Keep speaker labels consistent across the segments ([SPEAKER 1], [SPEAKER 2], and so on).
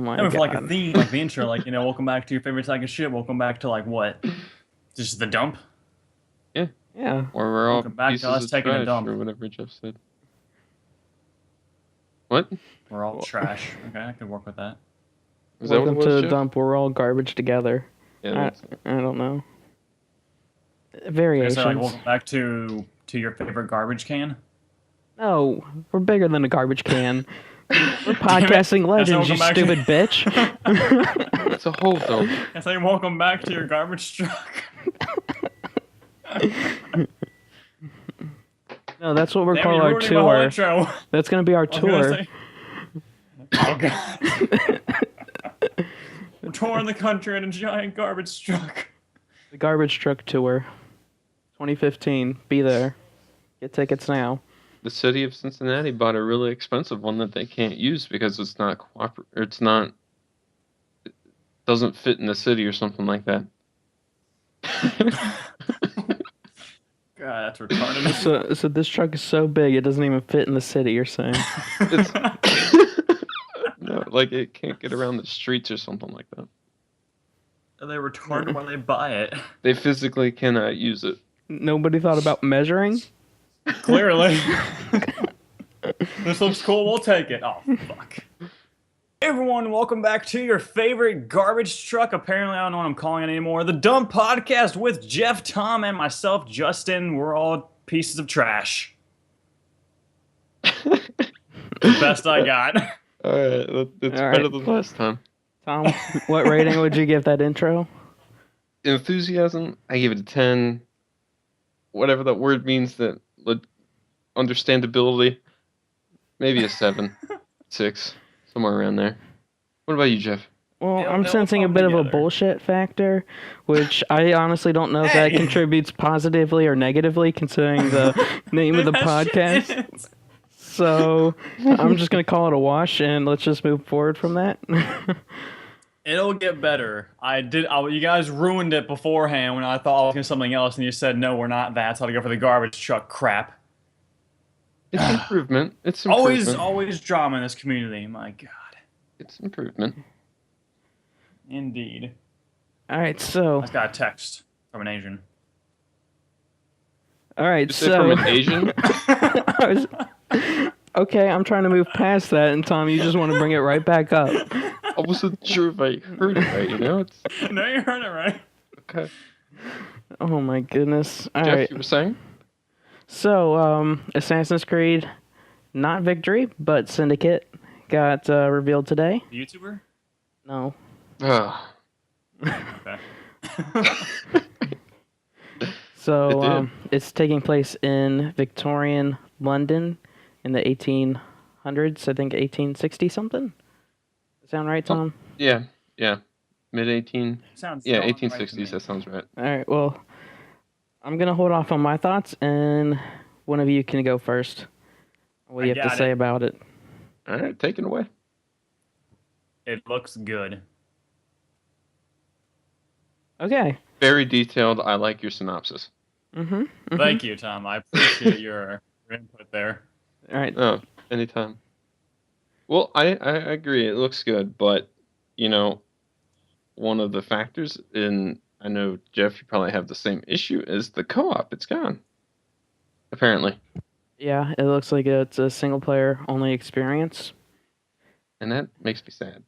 [SPEAKER 1] my
[SPEAKER 2] I mean, for like a
[SPEAKER 1] God.
[SPEAKER 2] theme, like the intro, like, welcome back to your favorite sack of shit. Welcome back to like what? Just the dump?
[SPEAKER 3] Yeah.
[SPEAKER 1] Yeah.
[SPEAKER 3] Or we're all
[SPEAKER 2] Welcome back to
[SPEAKER 3] pieces
[SPEAKER 2] us
[SPEAKER 3] of
[SPEAKER 2] taking a
[SPEAKER 3] trash,
[SPEAKER 2] dump.
[SPEAKER 3] or whatever Jeff said. What?
[SPEAKER 2] We're all trash. Okay, I could work with that.
[SPEAKER 3] Is that what it
[SPEAKER 1] Welcome to
[SPEAKER 3] was,
[SPEAKER 1] the
[SPEAKER 3] Jeff?
[SPEAKER 1] dump. We're all garbage together.
[SPEAKER 3] Yeah.
[SPEAKER 1] I don't know.
[SPEAKER 2] I
[SPEAKER 1] Variations.
[SPEAKER 2] say like, welcome back to your favorite garbage can.
[SPEAKER 1] No, we're bigger than a garbage can. We're podcasting legends, you
[SPEAKER 2] welcome back to-
[SPEAKER 1] stupid bitch.
[SPEAKER 3] It's a whole dump.
[SPEAKER 2] I say welcome back to your garbage truck.
[SPEAKER 1] No, that's what we're
[SPEAKER 2] Damn,
[SPEAKER 1] calling
[SPEAKER 2] you're
[SPEAKER 1] our
[SPEAKER 2] ruining my whole
[SPEAKER 1] tour.
[SPEAKER 2] intro.
[SPEAKER 1] That's gonna be our
[SPEAKER 2] I was gonna
[SPEAKER 1] tour.
[SPEAKER 2] say- Oh god. We're touring the country in a giant garbage truck.
[SPEAKER 1] The garbage truck tour, 2015. Be there. Get tickets now.
[SPEAKER 3] The city of Cincinnati bought a really expensive one that they can't use because it's not it doesn't fit in the city or something like that.
[SPEAKER 2] God, that's retarded.
[SPEAKER 1] So this truck is so big it doesn't even fit in the city. You're saying?
[SPEAKER 3] No, like it can't get around the streets or something like that.
[SPEAKER 2] Are they retarded when they buy it?
[SPEAKER 3] They physically cannot use it.
[SPEAKER 1] Nobody thought about measuring.
[SPEAKER 2] Clearly. This looks cool, we'll take it. Oh, fuck. Hey everyone, welcome back to your favorite garbage truck. Apparently, I don't know what I'm calling it anymore. The Dumb Podcast with Jeff, Tom, and myself, Justin. We're all pieces of trash. The best I got.
[SPEAKER 3] Alright, it's
[SPEAKER 1] All
[SPEAKER 3] better
[SPEAKER 1] right.
[SPEAKER 3] than last time.
[SPEAKER 1] Tom, what rating would you give that intro?
[SPEAKER 3] Enthusiasm, I give it a 10. Whatever that word means, that understandability, maybe a 7, 6, somewhere around there. What about you, Jeff?
[SPEAKER 1] Well,
[SPEAKER 2] They'll-
[SPEAKER 1] I'm
[SPEAKER 2] they'll
[SPEAKER 1] sensing a
[SPEAKER 2] come
[SPEAKER 1] bit of a
[SPEAKER 2] together.
[SPEAKER 1] bullshit factor, which I honestly don't know if that
[SPEAKER 2] Hey!
[SPEAKER 1] contributes positively or negatively considering the name of the
[SPEAKER 2] That shit
[SPEAKER 1] podcast.
[SPEAKER 2] is-
[SPEAKER 1] So I'm just going to call it a wash and let's just move forward from that.
[SPEAKER 2] It'll get better. You guys ruined it beforehand when I thought I was going to something else, and you said, no, we're not that, so I had to go for the garbage truck crap.
[SPEAKER 3] It's improvement. It's improvement.
[SPEAKER 2] Always drama in this community. My God.
[SPEAKER 3] It's improvement.
[SPEAKER 2] Indeed.
[SPEAKER 1] All right, so
[SPEAKER 2] I just got a text from an Asian.
[SPEAKER 1] all right,
[SPEAKER 3] You say from
[SPEAKER 1] so
[SPEAKER 3] an Asian?
[SPEAKER 1] okay, I'm trying to move past that, and Tom, you just want to bring it right back up.
[SPEAKER 3] I wasn't sure if I heard it right, you know? It's
[SPEAKER 2] No, you heard it right.
[SPEAKER 3] okay.
[SPEAKER 1] Oh my goodness! All
[SPEAKER 3] Jeff,
[SPEAKER 1] right,
[SPEAKER 3] you were saying?
[SPEAKER 1] so Assassin's Creed, not Victory, but Syndicate got revealed today.
[SPEAKER 2] The YouTuber?
[SPEAKER 1] No.
[SPEAKER 3] Ah,
[SPEAKER 2] Okay.
[SPEAKER 1] So it's taking place in Victorian London in the 1800s, I think 1860 something. Sound right, Tom?
[SPEAKER 3] yeah. Mid-18...
[SPEAKER 2] Sounds
[SPEAKER 3] Yeah,
[SPEAKER 2] darn right to
[SPEAKER 3] 1860s,
[SPEAKER 2] me.
[SPEAKER 3] that sounds right.
[SPEAKER 1] All right, well, I'm going to hold off on my thoughts, and one of you can go first. What do you
[SPEAKER 2] I
[SPEAKER 1] have to
[SPEAKER 2] got
[SPEAKER 1] say
[SPEAKER 2] it.
[SPEAKER 1] about it?
[SPEAKER 3] Alright, take it away.
[SPEAKER 2] It looks good.
[SPEAKER 1] Okay.
[SPEAKER 3] Very detailed. I like your synopsis.
[SPEAKER 1] Mm-hmm.
[SPEAKER 2] Thank you, Tom. I appreciate your input there.
[SPEAKER 1] All right.
[SPEAKER 3] Oh, anytime. Well, I agree. It looks good, but, one of the factors I know, Jeff, you probably have the same issue, is the co-op. It's gone. Apparently.
[SPEAKER 1] Yeah, it looks like it's a single-player only experience.
[SPEAKER 3] And that makes me sad.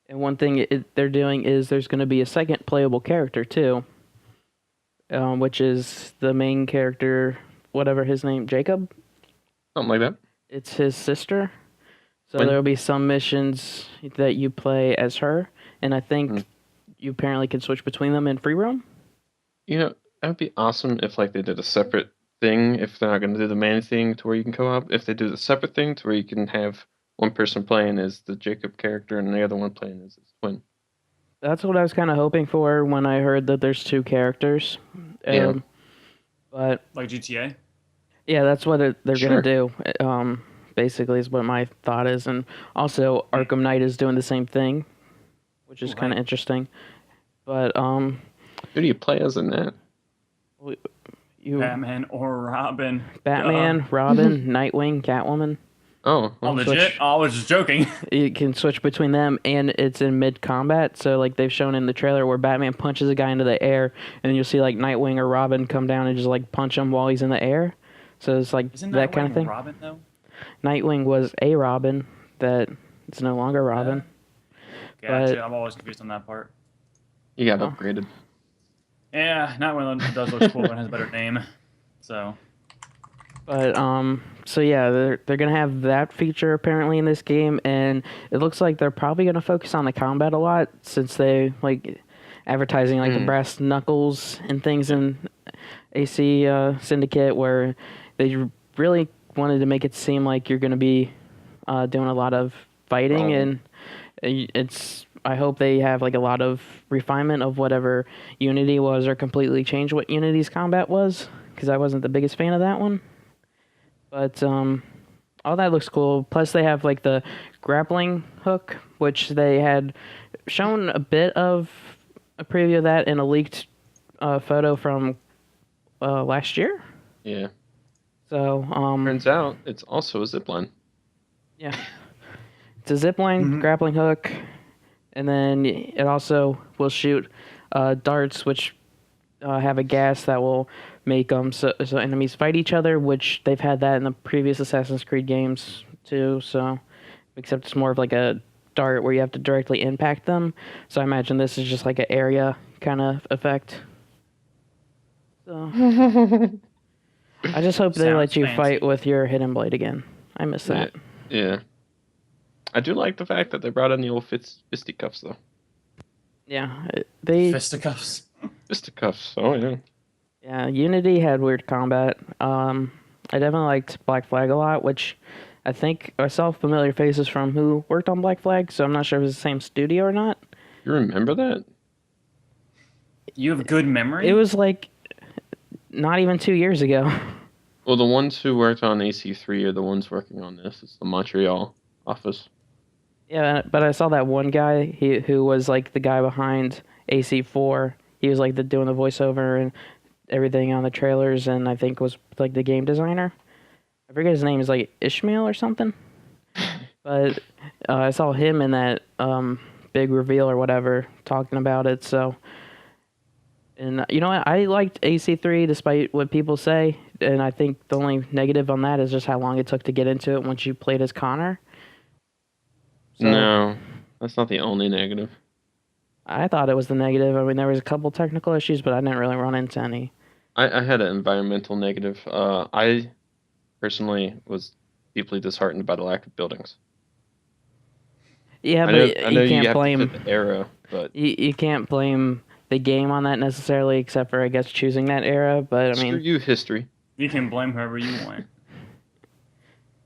[SPEAKER 1] And one thing they're doing is there's going to be a second playable character, too. Which is the main character, whatever his name, Jacob?
[SPEAKER 3] Something like that.
[SPEAKER 1] It's his sister. So
[SPEAKER 3] When-
[SPEAKER 1] there'll be some missions that you play as her, and I think you apparently can switch between them in free roam.
[SPEAKER 3] That would be awesome if they did a separate thing, if they're not going to do the main thing to where you can co-op, if they do the separate thing to where you can have one person playing as the Jacob character and the other one playing as his twin.
[SPEAKER 1] That's what I was kind of hoping for when I heard that there's two characters.
[SPEAKER 3] Yeah.
[SPEAKER 1] But
[SPEAKER 2] Like GTA?
[SPEAKER 1] yeah, that's what they're
[SPEAKER 3] Sure.
[SPEAKER 1] going to do. Basically is what my thought is. And also Arkham Knight is doing the same thing, which is kind of interesting. But
[SPEAKER 3] Who do you play as in that?
[SPEAKER 1] you
[SPEAKER 2] Batman or Robin?
[SPEAKER 1] Batman, Robin, Nightwing, Catwoman.
[SPEAKER 3] Oh,
[SPEAKER 2] Oh,
[SPEAKER 3] well,
[SPEAKER 2] legit?
[SPEAKER 1] switch.
[SPEAKER 2] Oh, I was just joking.
[SPEAKER 1] You can switch between them, and it's in mid combat. So like they've shown in the trailer where Batman punches a guy into the air, and you'll see like Nightwing or Robin come down and just like punch him while he's in the air. So it's like
[SPEAKER 2] Isn't
[SPEAKER 1] that
[SPEAKER 2] Nightwing
[SPEAKER 1] kind of thing.
[SPEAKER 2] Robin though?
[SPEAKER 1] Nightwing was a Robin that it's no longer Robin.
[SPEAKER 2] Gotcha.
[SPEAKER 1] But-
[SPEAKER 2] I'm always confused on that part.
[SPEAKER 3] you got
[SPEAKER 1] Oh.
[SPEAKER 3] upgraded.
[SPEAKER 2] Yeah, Nightwing does look cool and has a better name. So
[SPEAKER 1] But so yeah, they're gonna have that feature apparently in this game, and it looks like they're probably gonna focus on the combat a lot since they like advertising like the brass knuckles and things in AC Syndicate, where they really wanted to make it seem like you're gonna be doing a lot of fighting, and it's. I hope they have like a lot of refinement of whatever Unity was, or completely change what Unity's combat was, because I wasn't the biggest fan of that one. But all that looks cool. Plus, they have like the grappling hook, which they had shown a bit of a preview of that in a leaked photo from last year.
[SPEAKER 3] Yeah.
[SPEAKER 1] So
[SPEAKER 3] Turns out it's also a zipline.
[SPEAKER 1] yeah, it's a zipline grappling hook, and then it also will shoot darts, which have a gas that will make so enemies fight each other, which they've had that in the previous Assassin's Creed games too. So, except it's more of like a dart where you have to directly impact them. So I imagine this is just like an area kind of effect. So I just hope they
[SPEAKER 2] Sounds
[SPEAKER 1] let you
[SPEAKER 2] fancy.
[SPEAKER 1] fight with your hidden blade again. I miss that.
[SPEAKER 3] Yeah. I do like the fact that they brought in the old fisticuffs, though.
[SPEAKER 1] Yeah, they
[SPEAKER 2] fisticuffs.
[SPEAKER 3] Fisticuffs, oh yeah.
[SPEAKER 1] yeah, Unity had weird combat. I definitely liked Black Flag a lot, which I think I saw familiar faces from who worked on Black Flag, so I'm not sure if it was the same studio or not.
[SPEAKER 3] You remember that?
[SPEAKER 2] You have good memory.
[SPEAKER 1] It was like not even 2 years ago.
[SPEAKER 3] Well, the ones who worked on AC3 are the ones working on this. It's the Montreal office.
[SPEAKER 1] Yeah, but I saw that one guy who was like the guy behind AC4. He was like doing the voiceover and everything on the trailers, and I think was like the game designer. I forget his name. Is like Ishmael or something. But I saw him in that big reveal or whatever talking about it. So, and you know what? I liked AC3 despite what people say, and I think the only negative on that is just how long it took to get into it once you played as Connor. So,
[SPEAKER 3] No, that's not the only negative.
[SPEAKER 1] I thought it was the negative. I mean, there was a couple technical issues, but I didn't really run into any.
[SPEAKER 3] I had an environmental negative. I personally was deeply disheartened by the lack of buildings.
[SPEAKER 1] Yeah,
[SPEAKER 3] I
[SPEAKER 1] but
[SPEAKER 3] know
[SPEAKER 1] you
[SPEAKER 3] you have
[SPEAKER 1] can't
[SPEAKER 3] to
[SPEAKER 1] blame
[SPEAKER 3] fit the era, but
[SPEAKER 1] you can't blame the game on that necessarily, except for I guess choosing that era. But I
[SPEAKER 3] screw
[SPEAKER 1] mean,
[SPEAKER 3] you, history.
[SPEAKER 2] You can blame whoever you want.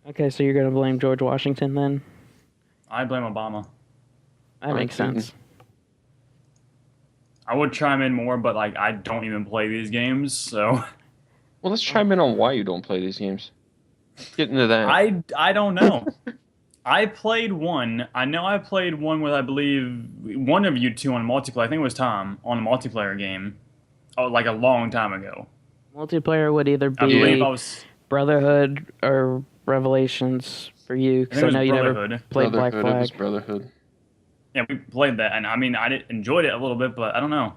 [SPEAKER 1] okay, so you're gonna blame George Washington then?
[SPEAKER 2] I blame Obama.
[SPEAKER 1] That makes
[SPEAKER 3] Putin.
[SPEAKER 1] sense.
[SPEAKER 2] I would chime in more, but like I don't even play these games, so
[SPEAKER 3] Well, let's chime in on why you don't play these games. Get into that.
[SPEAKER 2] I don't know. I played one. I know I played one with I believe one of you two on multiplayer. I think it was Tom on a multiplayer game. Oh, like a long time ago.
[SPEAKER 1] Multiplayer would either
[SPEAKER 2] I believe
[SPEAKER 1] be
[SPEAKER 2] I was.
[SPEAKER 1] Brotherhood or Revelations for you,
[SPEAKER 2] I
[SPEAKER 1] because
[SPEAKER 2] think
[SPEAKER 1] I
[SPEAKER 2] it was
[SPEAKER 1] know you never
[SPEAKER 2] Brotherhood.
[SPEAKER 1] played Black
[SPEAKER 3] Brotherhood, it was
[SPEAKER 1] Flag.
[SPEAKER 3] Brotherhood.
[SPEAKER 2] Yeah, we played that, and I mean I enjoyed it a little bit, but I don't know.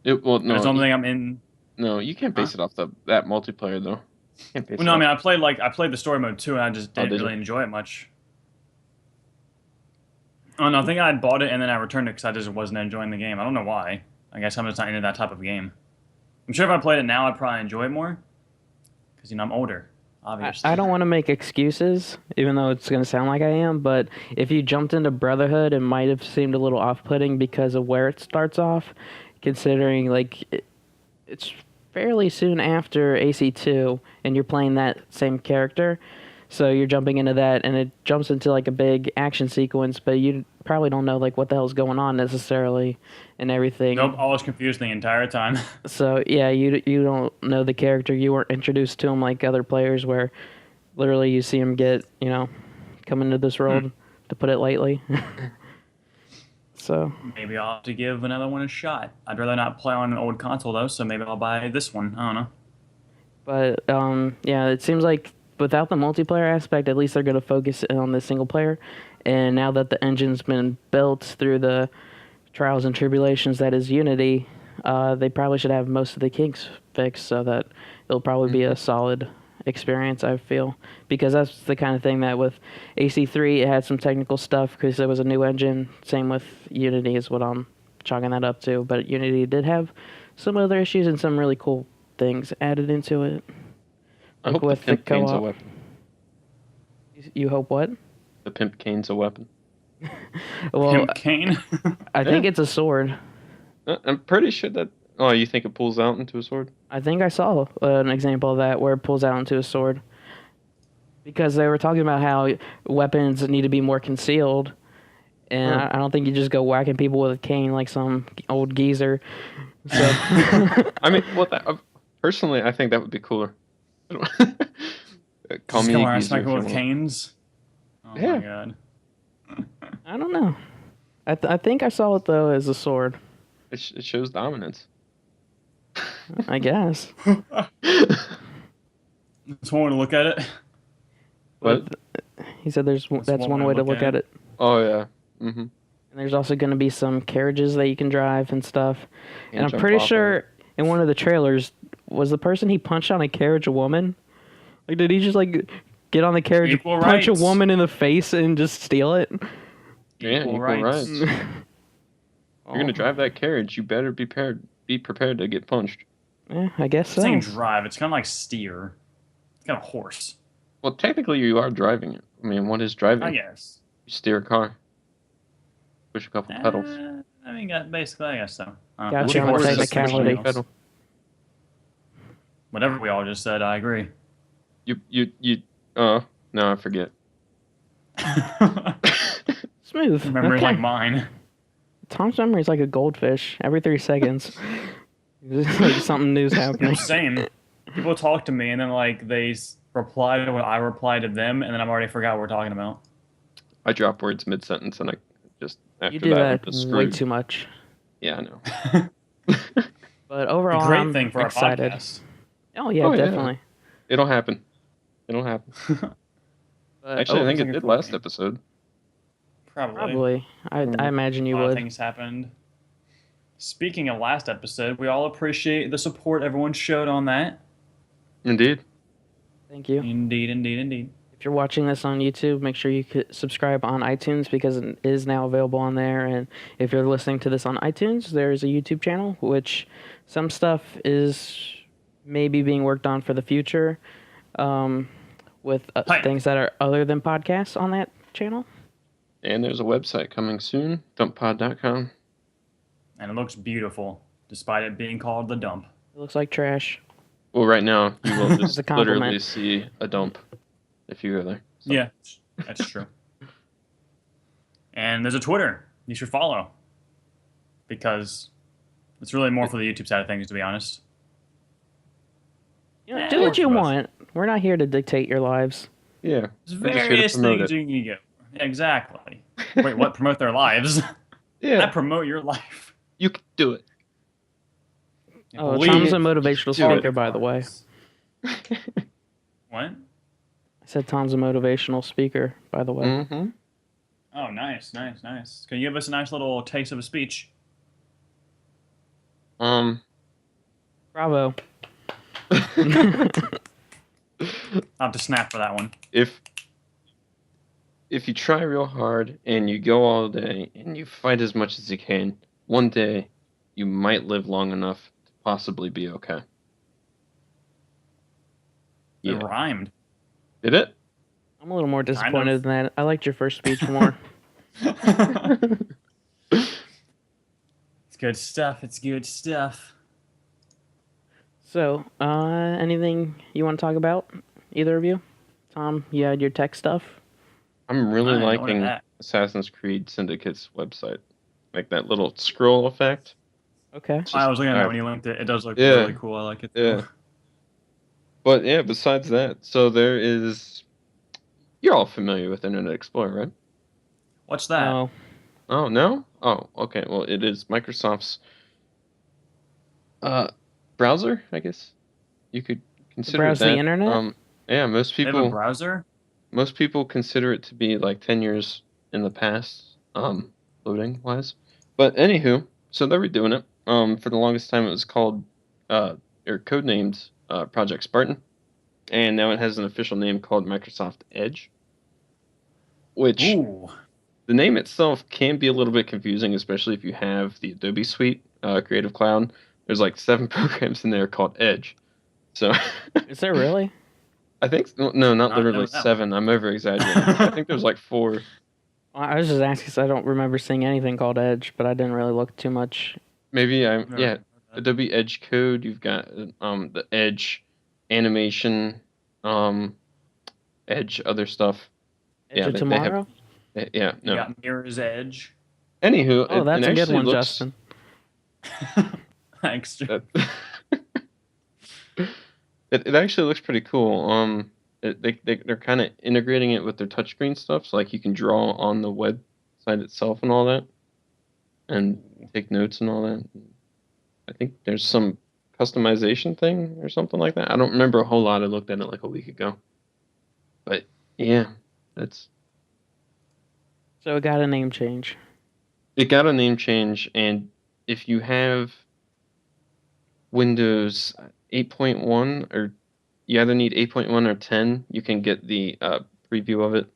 [SPEAKER 3] Well,
[SPEAKER 2] There's
[SPEAKER 3] no,
[SPEAKER 2] something I'm in.
[SPEAKER 3] no, you can't base it off that multiplayer though. You can't base
[SPEAKER 2] Well,
[SPEAKER 3] it
[SPEAKER 2] no, I
[SPEAKER 3] off-
[SPEAKER 2] mean I played the story mode too, and I just didn't
[SPEAKER 3] did you?
[SPEAKER 2] really enjoy it much. Oh no, I think I had bought it and then I returned it because I just wasn't enjoying the game. I don't know why. I guess I'm just not into that type of game. I'm sure if I played it now, I'd probably enjoy it more. Because I'm older, obviously.
[SPEAKER 1] I don't want to make excuses, even though it's going to sound like I am, but if you jumped into Brotherhood, it might have seemed a little off-putting because of where it starts off, considering like it's fairly soon after AC2, and you're playing that same character. So you're jumping into that, and it jumps into like a big action sequence, but you probably don't know like what the hell's going on necessarily, and everything.
[SPEAKER 2] Nope, I was confused the entire time.
[SPEAKER 1] So yeah, you don't know the character. You weren't introduced to him like other players, where literally you see him get come into this world, to put it lightly. So
[SPEAKER 2] Maybe I'll have to give another one a shot. I'd rather not play on an old console though, so maybe I'll buy this one. I don't know.
[SPEAKER 1] But yeah, it seems like without the multiplayer aspect, at least they're going to focus on the single player. And now that the engine's been built through the trials and tribulations that is Unity, they probably should have most of the kinks fixed so that it'll probably be a solid experience, I feel. Because that's the kind of thing that with AC3, it had some technical stuff because it was a new engine. Same with Unity is what I'm chalking that up to. But Unity did have some other issues and some really cool things added into it.
[SPEAKER 3] I hope the pimp cane's a weapon.
[SPEAKER 1] You hope what?
[SPEAKER 3] The pimp cane's a weapon.
[SPEAKER 1] Well,
[SPEAKER 2] Pimp cane?
[SPEAKER 1] I think it's a sword.
[SPEAKER 3] I'm pretty sure that... Oh, you think it pulls out into a sword?
[SPEAKER 1] I think I saw an example of that where it pulls out into a sword. Because they were talking about how weapons need to be more concealed. And I don't think you just go whacking people with a cane like some old geezer. So
[SPEAKER 3] I mean, personally, I think that would be cooler. Call
[SPEAKER 2] Just
[SPEAKER 3] me
[SPEAKER 2] go
[SPEAKER 3] a
[SPEAKER 2] around
[SPEAKER 3] geezer
[SPEAKER 2] smacking
[SPEAKER 3] if you
[SPEAKER 2] with
[SPEAKER 3] want.
[SPEAKER 2] canes? Oh
[SPEAKER 3] Yeah.
[SPEAKER 2] my god.
[SPEAKER 1] I don't know. I think I saw it though as a sword.
[SPEAKER 3] It shows dominance.
[SPEAKER 1] I guess.
[SPEAKER 2] That's one way to look at it.
[SPEAKER 3] What?
[SPEAKER 1] He said that's one way to look at it.
[SPEAKER 3] Oh, yeah. Mm-hmm.
[SPEAKER 1] And there's also going to be some carriages that you can drive and stuff. And I'm
[SPEAKER 3] jump
[SPEAKER 1] pretty
[SPEAKER 3] off of
[SPEAKER 1] sure
[SPEAKER 3] it.
[SPEAKER 1] in one of the trailers, was the person he punched on a carriage a woman? Like, did he just, like, get on the carriage,
[SPEAKER 2] Equal
[SPEAKER 1] punch
[SPEAKER 2] rights.
[SPEAKER 1] a woman in the face and just steal it?
[SPEAKER 3] Yeah, equal rights. If you're going to drive that carriage, you better be prepared to get punched.
[SPEAKER 1] Yeah, I guess
[SPEAKER 2] It's
[SPEAKER 1] so.
[SPEAKER 2] saying drive. It's kind of like steer. It's kind of horse.
[SPEAKER 3] Well, technically, you are driving it. I mean, what is driving?
[SPEAKER 2] I guess.
[SPEAKER 3] You steer a car. Push a couple pedals.
[SPEAKER 2] I mean, basically, I guess so.
[SPEAKER 1] Gotcha,
[SPEAKER 2] Two
[SPEAKER 1] on the
[SPEAKER 2] horses,
[SPEAKER 1] technicality.
[SPEAKER 2] pushing wheels. Whatever we all just said, I agree.
[SPEAKER 3] No, I forget.
[SPEAKER 1] Smooth.
[SPEAKER 2] Memory
[SPEAKER 1] Okay.
[SPEAKER 2] like mine.
[SPEAKER 1] Tom's memory is like a goldfish. Every 3 seconds, like something new's
[SPEAKER 2] I'm
[SPEAKER 1] happening.
[SPEAKER 2] just saying. People talk to me and then like they reply to what I reply to them, and then I've already forgot what we're talking about.
[SPEAKER 3] I drop words mid-sentence, and I just after
[SPEAKER 1] You do
[SPEAKER 3] that, I'm
[SPEAKER 1] that
[SPEAKER 3] just
[SPEAKER 1] way
[SPEAKER 3] screwed.
[SPEAKER 1] too much.
[SPEAKER 3] Yeah, I know.
[SPEAKER 1] But
[SPEAKER 2] A
[SPEAKER 1] overall,
[SPEAKER 2] great
[SPEAKER 1] I'm
[SPEAKER 2] thing for
[SPEAKER 1] excited.
[SPEAKER 2] our podcast.
[SPEAKER 1] Oh yeah,
[SPEAKER 3] Oh, yeah.
[SPEAKER 1] definitely.
[SPEAKER 3] It'll happen.
[SPEAKER 1] But
[SPEAKER 3] Actually, I think
[SPEAKER 2] it's
[SPEAKER 3] it
[SPEAKER 2] like a
[SPEAKER 3] did
[SPEAKER 2] cool
[SPEAKER 3] last
[SPEAKER 2] game.
[SPEAKER 3] episode.
[SPEAKER 2] Probably.
[SPEAKER 1] I imagine you
[SPEAKER 2] A lot of
[SPEAKER 1] would.
[SPEAKER 2] things happened. Speaking of last episode, we all appreciate the support everyone showed on that.
[SPEAKER 3] Indeed.
[SPEAKER 1] Thank you.
[SPEAKER 2] Indeed, indeed, indeed.
[SPEAKER 1] If you're watching this on YouTube, make sure you subscribe on iTunes because it is now available on there. And if you're listening to this on iTunes, there's a YouTube channel, which some stuff is maybe being worked on for the future with things that are other than podcasts on that channel.
[SPEAKER 3] And there's a website coming soon, dumppod.com.
[SPEAKER 2] And it looks beautiful, despite it being called The Dump.
[SPEAKER 1] It looks like trash.
[SPEAKER 3] Well, right now, you will just
[SPEAKER 1] a compliment.
[SPEAKER 3] literally see a dump if you go there. So.
[SPEAKER 2] Yeah, that's true. And there's a Twitter you should follow. Because it's really more for the YouTube side of things, to be honest.
[SPEAKER 1] You know, do what you want. We're not here to dictate your lives.
[SPEAKER 3] Yeah.
[SPEAKER 2] There's
[SPEAKER 3] we're just here to
[SPEAKER 2] various
[SPEAKER 3] promote
[SPEAKER 2] things
[SPEAKER 3] it.
[SPEAKER 2] you can go. Yeah, exactly. Wait, what? Promote their lives?
[SPEAKER 3] Yeah.
[SPEAKER 2] I promote your life.
[SPEAKER 3] You can do it.
[SPEAKER 1] Oh,
[SPEAKER 2] Believe
[SPEAKER 1] Tom's a
[SPEAKER 2] it.
[SPEAKER 1] motivational
[SPEAKER 3] Do it.
[SPEAKER 1] speaker, by the way.
[SPEAKER 2] What?
[SPEAKER 1] I said Tom's a motivational speaker, by the way.
[SPEAKER 3] Mm-hmm.
[SPEAKER 2] Oh, nice. Can you give us a nice little taste of a speech?
[SPEAKER 1] Bravo.
[SPEAKER 2] I'll have to snap for that one.
[SPEAKER 3] If you try real hard and you go all day and you fight as much as you can, one day you might live long enough to possibly be okay.
[SPEAKER 2] It rhymed.
[SPEAKER 3] Did it?
[SPEAKER 1] I'm a little more disappointed than that. I liked your first speech more.
[SPEAKER 2] It's good stuff. It's good stuff.
[SPEAKER 1] So, anything you want to talk about? Either of you? Tom, you had your tech stuff?
[SPEAKER 3] I'm really
[SPEAKER 2] I
[SPEAKER 3] liking
[SPEAKER 2] know that.
[SPEAKER 3] Assassin's Creed Syndicate's website. Like that little scroll effect.
[SPEAKER 1] Okay.
[SPEAKER 2] I was looking at that when you linked it. It does look
[SPEAKER 3] Yeah.
[SPEAKER 2] really cool. I like it.
[SPEAKER 3] Yeah. But yeah, besides that, so there is... You're all familiar with Internet Explorer, right?
[SPEAKER 2] What's that?
[SPEAKER 1] Oh,
[SPEAKER 3] Oh, no? Oh, okay. Well, it is Microsoft's browser, I guess. You could consider
[SPEAKER 1] browse
[SPEAKER 3] that.
[SPEAKER 1] the internet?
[SPEAKER 3] Yeah,
[SPEAKER 2] They have a browser?
[SPEAKER 3] most people consider it to be like 10 years in the past, loading wise. But anywho, so they're redoing it. For the longest time it was called uh or codenamed Project Spartan, and now it has an official name called Microsoft Edge, which
[SPEAKER 2] Ooh.
[SPEAKER 3] the name itself can be a little bit confusing, especially if you have the Adobe Suite, Creative Cloud. There's like 7 programs in there called Edge. So
[SPEAKER 1] Is there really?
[SPEAKER 3] I think no,
[SPEAKER 2] Did
[SPEAKER 3] not
[SPEAKER 2] not
[SPEAKER 3] literally
[SPEAKER 2] know that one.
[SPEAKER 3] 7. I'm over exaggerating. I think there's like 4.
[SPEAKER 1] I was just asking because I don't remember seeing anything called Edge, but I didn't really look too much.
[SPEAKER 3] Maybe
[SPEAKER 2] Never
[SPEAKER 3] yeah,
[SPEAKER 2] heard that.
[SPEAKER 3] Adobe Edge Code. You've got the Edge animation, um Edge other stuff.
[SPEAKER 1] Edge
[SPEAKER 3] Yeah,
[SPEAKER 1] of
[SPEAKER 3] they have
[SPEAKER 1] Tomorrow?
[SPEAKER 3] yeah,
[SPEAKER 2] You
[SPEAKER 3] no.
[SPEAKER 2] got Mirror's Edge.
[SPEAKER 3] Anywho,
[SPEAKER 1] Oh,
[SPEAKER 3] it
[SPEAKER 1] that's a good
[SPEAKER 3] actually
[SPEAKER 1] one,
[SPEAKER 3] looks
[SPEAKER 1] Justin.
[SPEAKER 2] Thanks.
[SPEAKER 3] it, it actually looks pretty cool. They're kind of integrating it with their touchscreen stuff, so like you can draw on the website itself and all that, and take notes and all that. I think there's some customization thing or something like that. I don't remember a whole lot. I looked at it like a week ago. But yeah, that's
[SPEAKER 1] So it got a name change.
[SPEAKER 3] it got a name change, and if you have Windows 8.1 or you either need 8.1 or 10, you can get the preview of it.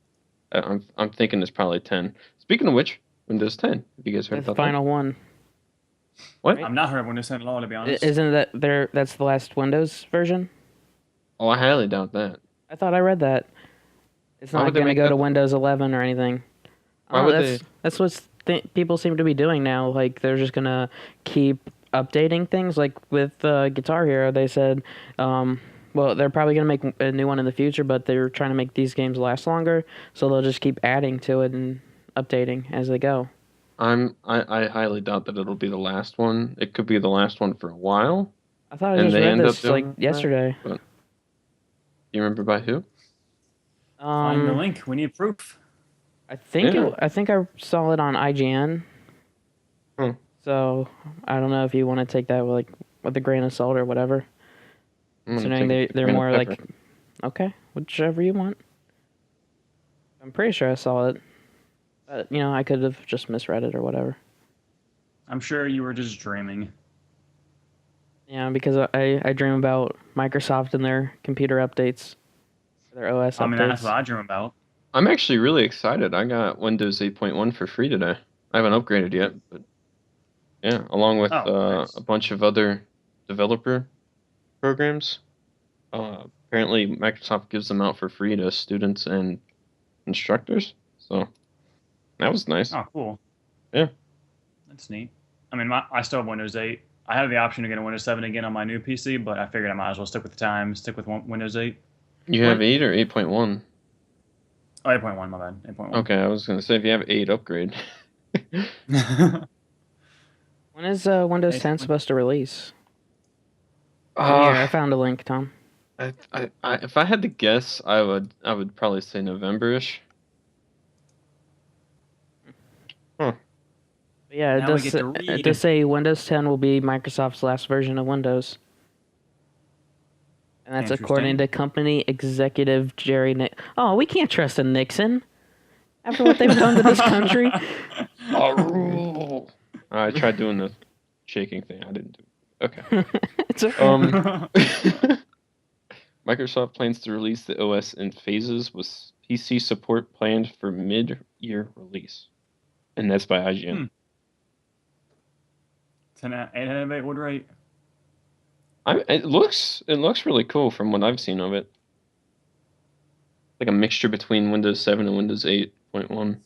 [SPEAKER 3] I'm thinking it's probably 10. Speaking of which, Windows 10. Have you guys heard
[SPEAKER 1] That's the
[SPEAKER 3] about that?
[SPEAKER 1] final one.
[SPEAKER 3] What?
[SPEAKER 1] Right?
[SPEAKER 2] I'm not heard of Windows 10 at all, to be honest.
[SPEAKER 1] Isn't that there? That's the last Windows version?
[SPEAKER 3] Oh, I highly doubt that.
[SPEAKER 1] I thought I read that. It's
[SPEAKER 3] Why
[SPEAKER 1] not
[SPEAKER 3] would they
[SPEAKER 1] going to
[SPEAKER 3] make
[SPEAKER 1] go
[SPEAKER 3] that
[SPEAKER 1] to
[SPEAKER 3] the-
[SPEAKER 1] Windows 11 or anything.
[SPEAKER 3] Why
[SPEAKER 1] Oh,
[SPEAKER 3] would they?
[SPEAKER 1] that's what people seem to be doing now. Like they're just gonna keep updating things. Like with Guitar Hero, they said, well, they're probably gonna make a new one in the future, but they're trying to make these games last longer, so they'll just keep adding to it and updating as they go.
[SPEAKER 3] I highly doubt that it'll be the last one. It could be the last one for a while,
[SPEAKER 1] I thought I
[SPEAKER 3] and
[SPEAKER 1] just
[SPEAKER 3] they
[SPEAKER 1] read
[SPEAKER 3] end up
[SPEAKER 1] this like
[SPEAKER 3] doing that.
[SPEAKER 1] yesterday.
[SPEAKER 3] But you remember by who?
[SPEAKER 2] Find the
[SPEAKER 1] Um,
[SPEAKER 2] link. We need proof.
[SPEAKER 3] Yeah.
[SPEAKER 1] I think I saw it on IGN.
[SPEAKER 3] Hmm.
[SPEAKER 1] So I don't know if you want to take that with a grain of salt or whatever.
[SPEAKER 3] I'm gonna
[SPEAKER 1] Considering
[SPEAKER 3] take it with a
[SPEAKER 1] they're
[SPEAKER 3] grain of
[SPEAKER 1] more like,
[SPEAKER 3] pepper.
[SPEAKER 1] okay, whichever you want. I'm pretty sure I saw it, but I could have just misread it or whatever.
[SPEAKER 2] I'm sure you were just dreaming.
[SPEAKER 1] Yeah, because I dream about Microsoft and their computer updates, their OS
[SPEAKER 2] I mean, that's
[SPEAKER 1] updates.
[SPEAKER 2] what I dream about.
[SPEAKER 3] I'm actually really excited. I got Windows 8.1 for free today. I haven't upgraded yet, but yeah, along with
[SPEAKER 2] Oh, nice.
[SPEAKER 3] a bunch of other developer programs. Apparently, Microsoft gives them out for free to students and instructors. So that was nice.
[SPEAKER 2] Oh, cool.
[SPEAKER 3] Yeah.
[SPEAKER 2] That's neat. I mean, I still have Windows 8. I have the option to get a Windows 7 again on my new PC, but I figured I might as well stick with the times, stick with Windows 8.
[SPEAKER 3] You have
[SPEAKER 1] What?
[SPEAKER 3] 8 or 8.1?
[SPEAKER 2] Oh, 8.1, my bad. 8.1.
[SPEAKER 3] Okay, I was gonna say if you have 8, upgrade.
[SPEAKER 1] When is Windows 10 supposed to release? Here, I
[SPEAKER 3] Uh,
[SPEAKER 1] found a link, Tom.
[SPEAKER 3] if I had to guess, I would probably say November-ish. Huh.
[SPEAKER 1] But yeah,
[SPEAKER 2] Now we get to
[SPEAKER 1] it
[SPEAKER 2] read.
[SPEAKER 1] does say Windows 10 will be Microsoft's last version of Windows. And that's according
[SPEAKER 2] Interesting.
[SPEAKER 1] to company executive Jerry Nick. Oh, we can't trust a Nixon after what they've done to this country.
[SPEAKER 3] I tried doing the shaking thing. I didn't do it. Okay.
[SPEAKER 1] It's okay.
[SPEAKER 3] Microsoft plans to release the OS in phases with PC support planned for mid-year release. And that's by IGN.
[SPEAKER 2] 808 would rate.
[SPEAKER 3] It looks really cool from what I've seen of it. Like a mixture between Windows 7 and Windows 8.1.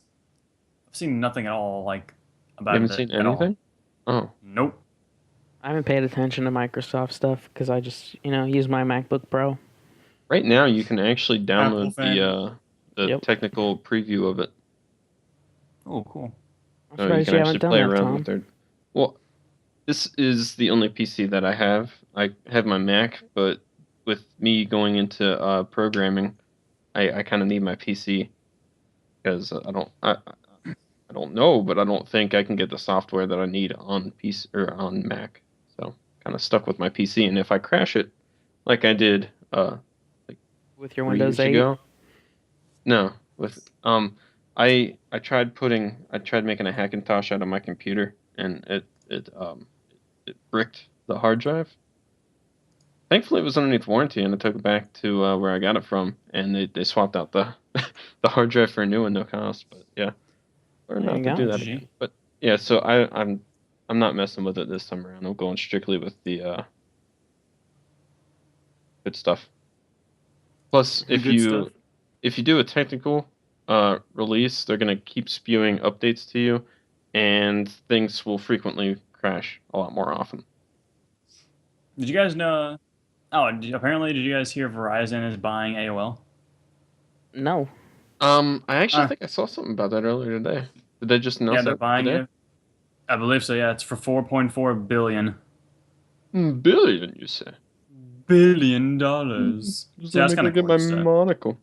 [SPEAKER 2] I've seen nothing at all
[SPEAKER 3] You
[SPEAKER 2] about
[SPEAKER 3] haven't
[SPEAKER 2] it
[SPEAKER 3] seen
[SPEAKER 2] at all.
[SPEAKER 3] anything? Oh.
[SPEAKER 2] Nope.
[SPEAKER 1] I haven't paid attention to Microsoft stuff because I just, use my MacBook Pro.
[SPEAKER 3] Right now you can actually download
[SPEAKER 2] Apple fan.
[SPEAKER 3] the
[SPEAKER 1] Yep.
[SPEAKER 3] technical preview of it.
[SPEAKER 2] Oh, cool.
[SPEAKER 1] I'm
[SPEAKER 3] So you
[SPEAKER 1] surprised
[SPEAKER 3] can
[SPEAKER 1] you
[SPEAKER 3] actually
[SPEAKER 1] haven't done
[SPEAKER 3] play
[SPEAKER 1] that,
[SPEAKER 3] around
[SPEAKER 1] Tom.
[SPEAKER 3] with it. Well, this is the only PC that I have. I have my Mac, but with me going into programming, I kind of need my PC because I don't know, but I don't think I can get the software that I need on PC or on Mac. So kind of stuck with my PC, and if I crash it, like I did like
[SPEAKER 1] with your
[SPEAKER 3] 3
[SPEAKER 1] Windows
[SPEAKER 3] years
[SPEAKER 1] 8.
[SPEAKER 3] ago. No, with I tried making a Hackintosh out of my computer, and it bricked the hard drive. Thankfully, it was underneath warranty, and I took it back to where I got it from, and they swapped out the the hard drive for a new one, no cost. But yeah, or
[SPEAKER 1] There
[SPEAKER 3] not
[SPEAKER 1] you
[SPEAKER 3] to
[SPEAKER 1] go.
[SPEAKER 3] do that
[SPEAKER 2] Gee.
[SPEAKER 3] again. But yeah, so I'm not messing with it this time around. I'm going strictly with the good stuff. Plus,
[SPEAKER 2] The good stuff.
[SPEAKER 3] if you do a technical release, they're gonna keep spewing updates to you, and things will frequently crash a lot more often.
[SPEAKER 2] Did you guys know? Oh, apparently, did you guys hear Verizon is buying AOL?
[SPEAKER 1] No.
[SPEAKER 3] I actually think I saw something about that earlier today. Did they just announce
[SPEAKER 2] Yeah, they're
[SPEAKER 3] that
[SPEAKER 2] buying
[SPEAKER 3] today?
[SPEAKER 2] it. I believe so. Yeah, it's for 4.4 billion.
[SPEAKER 3] Billion, you say?
[SPEAKER 2] Billion dollars.
[SPEAKER 3] Just
[SPEAKER 2] See,
[SPEAKER 3] let
[SPEAKER 2] that's
[SPEAKER 3] me
[SPEAKER 2] kind
[SPEAKER 3] go
[SPEAKER 2] of
[SPEAKER 3] get
[SPEAKER 2] cool.
[SPEAKER 3] my monocle.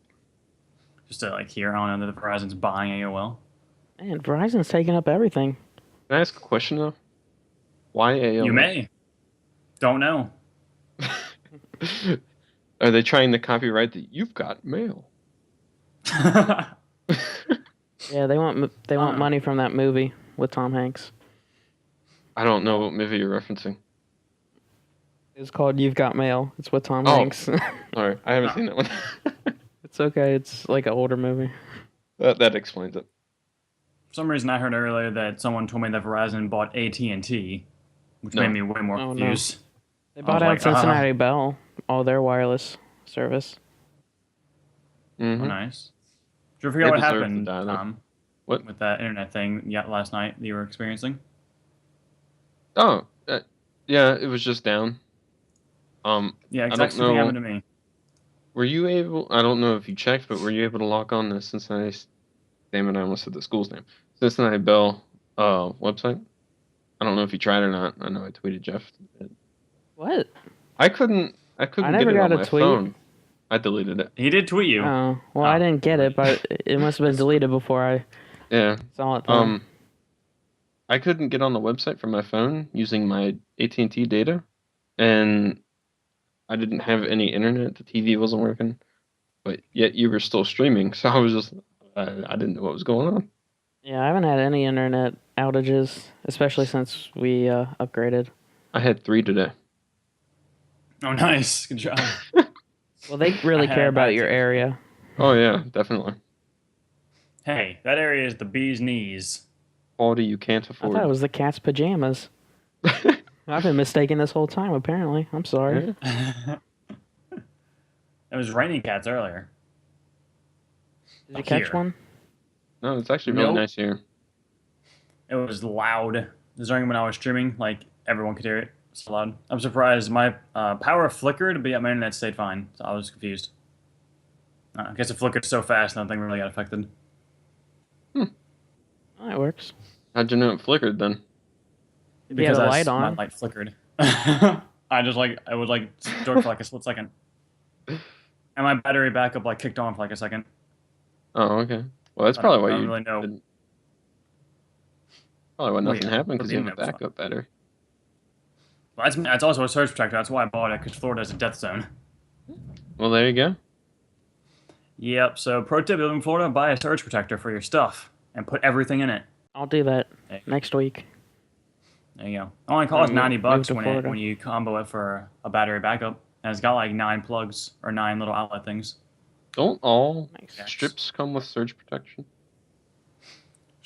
[SPEAKER 2] Just to like hear on that Verizon's buying AOL.
[SPEAKER 1] Man, Verizon's taking up everything.
[SPEAKER 3] Can I ask a question though? Why AOL?
[SPEAKER 2] You may. Don't know.
[SPEAKER 3] Are they trying to copyright the "You've got mail"?
[SPEAKER 1] Yeah, they want money from that movie with Tom Hanks.
[SPEAKER 3] I don't know what movie you're referencing.
[SPEAKER 1] It's called You've Got Mail. It's with Tom
[SPEAKER 3] Oh.
[SPEAKER 1] Hanks.
[SPEAKER 3] Sorry, I haven't seen that one.
[SPEAKER 1] It's okay. It's like an older movie.
[SPEAKER 3] That explains it.
[SPEAKER 2] For some reason, I heard earlier that someone told me that Verizon bought AT&T, which
[SPEAKER 3] No.
[SPEAKER 2] made me way more
[SPEAKER 1] Oh, no.
[SPEAKER 2] confused.
[SPEAKER 1] They
[SPEAKER 2] I
[SPEAKER 1] bought
[SPEAKER 2] was
[SPEAKER 1] out
[SPEAKER 2] like,
[SPEAKER 1] Cincinnati Bell, all their wireless service.
[SPEAKER 3] Mm-hmm.
[SPEAKER 2] Oh, nice. Did you ever forget what
[SPEAKER 3] deserve to
[SPEAKER 2] happened,
[SPEAKER 3] die, though.
[SPEAKER 2] Tom?
[SPEAKER 3] What?
[SPEAKER 2] With that internet thing you got last night that you were experiencing?
[SPEAKER 3] Oh, yeah, it was just down.
[SPEAKER 2] Yeah,
[SPEAKER 3] I
[SPEAKER 2] exact
[SPEAKER 3] don't
[SPEAKER 2] same thing
[SPEAKER 3] know.
[SPEAKER 2] happened to me.
[SPEAKER 3] Were you able? I don't know if you checked, but were you able to log on to Cincinnati? Damn it, I almost said the school's name. Cincinnati Bell website. I don't know if you tried or not. I know I tweeted Jeff.
[SPEAKER 1] What?
[SPEAKER 3] I couldn't
[SPEAKER 1] I
[SPEAKER 3] get
[SPEAKER 1] never
[SPEAKER 3] it
[SPEAKER 1] got
[SPEAKER 3] on
[SPEAKER 1] a
[SPEAKER 3] my
[SPEAKER 1] tweet.
[SPEAKER 3] phone. I deleted it.
[SPEAKER 2] He did tweet you.
[SPEAKER 1] Oh, well, I didn't get it, but it must have been deleted before I
[SPEAKER 3] Yeah.
[SPEAKER 1] saw it. There.
[SPEAKER 3] I couldn't get on the website from my phone using my AT&T data, and I didn't have any internet. The TV wasn't working, but yet you were still streaming. So I was just, I didn't know what was going on.
[SPEAKER 1] Yeah, I haven't had any internet outages, especially since we upgraded.
[SPEAKER 3] I had 3 today.
[SPEAKER 2] Oh, nice. Good job.
[SPEAKER 1] Well, they really
[SPEAKER 2] I
[SPEAKER 1] care
[SPEAKER 2] had
[SPEAKER 1] about
[SPEAKER 2] that
[SPEAKER 1] your
[SPEAKER 2] too.
[SPEAKER 1] area.
[SPEAKER 3] Oh yeah, definitely.
[SPEAKER 2] Hey, that area is the bee's knees.
[SPEAKER 3] Quality you can't
[SPEAKER 1] I thought it
[SPEAKER 3] afford.
[SPEAKER 1] was the cat's pajamas. I've been mistaken this whole time, apparently. I'm sorry.
[SPEAKER 3] Yeah.
[SPEAKER 2] It was raining cats earlier.
[SPEAKER 1] Did you catch
[SPEAKER 2] Here.
[SPEAKER 1] one?
[SPEAKER 3] No, it's actually really
[SPEAKER 2] Nope.
[SPEAKER 3] nice here.
[SPEAKER 2] It was loud. During when I was streaming, like everyone could hear it. So loud. I'm surprised my power flickered, but yet my internet stayed fine. So I was confused. I guess it flickered so fast, nothing really got affected.
[SPEAKER 1] Oh, that works.
[SPEAKER 3] How'd you know it flickered then?
[SPEAKER 1] If you had a light
[SPEAKER 2] my
[SPEAKER 1] on.
[SPEAKER 2] light flickered. I just like I would like dark for like a split second, and my battery backup like kicked on for like a second.
[SPEAKER 3] Oh, okay. Well, that's
[SPEAKER 2] I
[SPEAKER 3] probably why
[SPEAKER 2] don't
[SPEAKER 3] you
[SPEAKER 2] really know.
[SPEAKER 3] didn't. Probably why
[SPEAKER 2] Well,
[SPEAKER 3] nothing
[SPEAKER 2] yeah,
[SPEAKER 3] happened,
[SPEAKER 2] but
[SPEAKER 3] because
[SPEAKER 2] the
[SPEAKER 3] you have a
[SPEAKER 2] internet was fine.
[SPEAKER 3] backup battery.
[SPEAKER 2] Well, that's also a surge protector. That's why I bought it, because Florida is a death zone.
[SPEAKER 3] Well, there you go.
[SPEAKER 2] Yep. So pro tip: if you live in Florida, buy a surge protector for your stuff and put everything in it.
[SPEAKER 1] I'll do that
[SPEAKER 2] Hey.
[SPEAKER 1] next week.
[SPEAKER 2] There you go. It only costs
[SPEAKER 1] Move
[SPEAKER 2] $90
[SPEAKER 1] to Florida.
[SPEAKER 2] when you combo it for a battery backup, and it's got like 9 plugs or 9 little outlet things.
[SPEAKER 3] Don't all
[SPEAKER 1] Nice.
[SPEAKER 3] strips come with surge protection?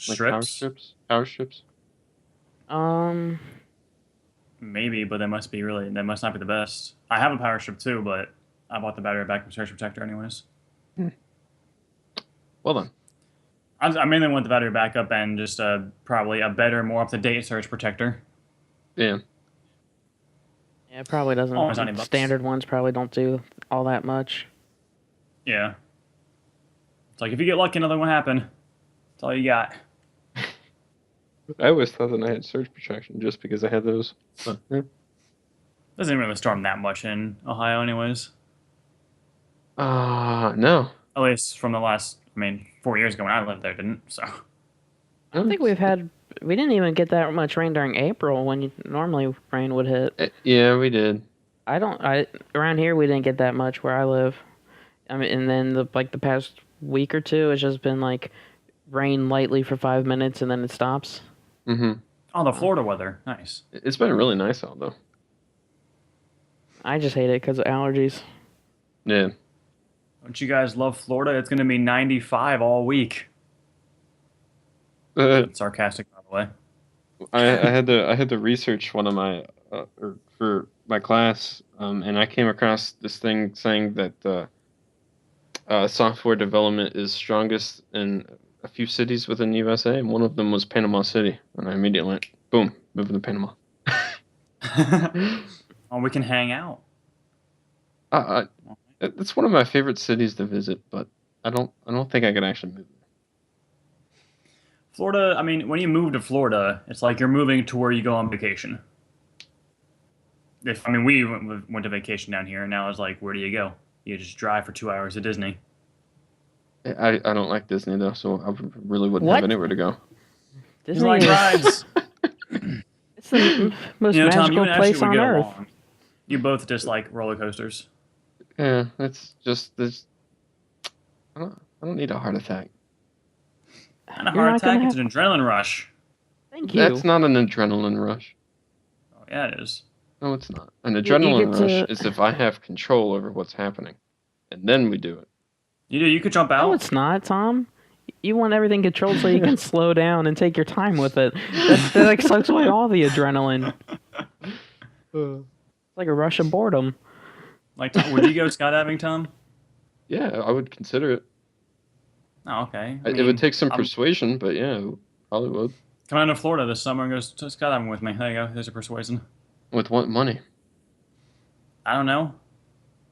[SPEAKER 3] Like power
[SPEAKER 2] Strips,
[SPEAKER 3] strips? Power strips?
[SPEAKER 2] maybe, but they must not be the best. I have a power strip too, but I bought the battery backup surge protector anyways.
[SPEAKER 3] Well then.
[SPEAKER 2] I mainly want the battery backup and just probably a better, more up-to-date surge protector.
[SPEAKER 3] Yeah.
[SPEAKER 1] Yeah, it probably doesn't.
[SPEAKER 2] Almost $90.
[SPEAKER 1] Standard ones probably don't do all that much.
[SPEAKER 2] Yeah. It's like if you get lucky, nothing will happen. That's all you got.
[SPEAKER 3] I always thought that I had surge protection just because I had those. But, yeah.
[SPEAKER 2] Doesn't really storm that much in Ohio, anyways.
[SPEAKER 3] No.
[SPEAKER 2] At least from the last, 4 years ago when I lived there, didn't. So.
[SPEAKER 1] I don't think we didn't even get that much rain during April when normally rain would hit.
[SPEAKER 3] Yeah, we did.
[SPEAKER 1] Around here we didn't get that much where I live. I mean, and then the past week or two, it's just been like rain lightly for 5 minutes and then it stops.
[SPEAKER 3] Mm-hmm.
[SPEAKER 2] Oh, the Florida weather. Nice.
[SPEAKER 3] It's been really nice out though.
[SPEAKER 1] I just hate it because of allergies.
[SPEAKER 3] Yeah.
[SPEAKER 2] Don't you guys love Florida? It's going to be 95 all week.
[SPEAKER 3] Uh,
[SPEAKER 2] Sarcastic, by the way.
[SPEAKER 3] I had to research one of my or for my class, and I came across this thing saying that software development is strongest in a few cities within the USA, and one of them was Panama City. And I immediately went, boom, moving to Panama.
[SPEAKER 2] Oh, we can hang out.
[SPEAKER 3] It's one of my favorite cities to visit, but I don't think I could actually move there.
[SPEAKER 2] Florida, I mean, when you move to Florida, it's like you're moving to where you go on vacation. We went to vacation down here, and now it's like, where do you go? You just drive for 2 hours to Disney.
[SPEAKER 3] I don't like Disney though, so I really wouldn't
[SPEAKER 1] What?
[SPEAKER 3] have anywhere to go.
[SPEAKER 2] You
[SPEAKER 1] Disney
[SPEAKER 2] like
[SPEAKER 1] is
[SPEAKER 2] rides.
[SPEAKER 1] it's the most
[SPEAKER 2] You know, Tom, you
[SPEAKER 1] magical
[SPEAKER 2] and Ashley
[SPEAKER 1] place
[SPEAKER 2] would
[SPEAKER 1] on
[SPEAKER 2] get
[SPEAKER 1] earth.
[SPEAKER 2] along. You both just like roller coasters.
[SPEAKER 3] Yeah, it's just this. I don't need a heart attack.
[SPEAKER 2] And a
[SPEAKER 1] You're
[SPEAKER 2] heart
[SPEAKER 1] not gonna
[SPEAKER 2] attack, it's an adrenaline rush.
[SPEAKER 1] Thank you.
[SPEAKER 3] That's not an adrenaline rush.
[SPEAKER 2] Oh, yeah, it is.
[SPEAKER 3] No, it's not. An
[SPEAKER 1] you
[SPEAKER 3] adrenaline
[SPEAKER 1] get
[SPEAKER 3] rush
[SPEAKER 1] to-
[SPEAKER 3] is if I have control over what's happening, and then we do it.
[SPEAKER 2] You do. You could jump out.
[SPEAKER 1] No, it's not, Tom. You want everything controlled so you can slow down and take your time with it. That like sucks away all the adrenaline. It's like a rush of boredom.
[SPEAKER 2] Like, Tom, would you go skydiving, Tom?
[SPEAKER 3] Yeah, I would consider it.
[SPEAKER 2] Oh, okay.
[SPEAKER 3] It would take some
[SPEAKER 2] I'm-
[SPEAKER 3] persuasion, but yeah, it probably would.
[SPEAKER 2] Come down to Florida this summer and go skydiving with me. There you go. There's a persuasion.
[SPEAKER 3] With what money?
[SPEAKER 2] I don't know.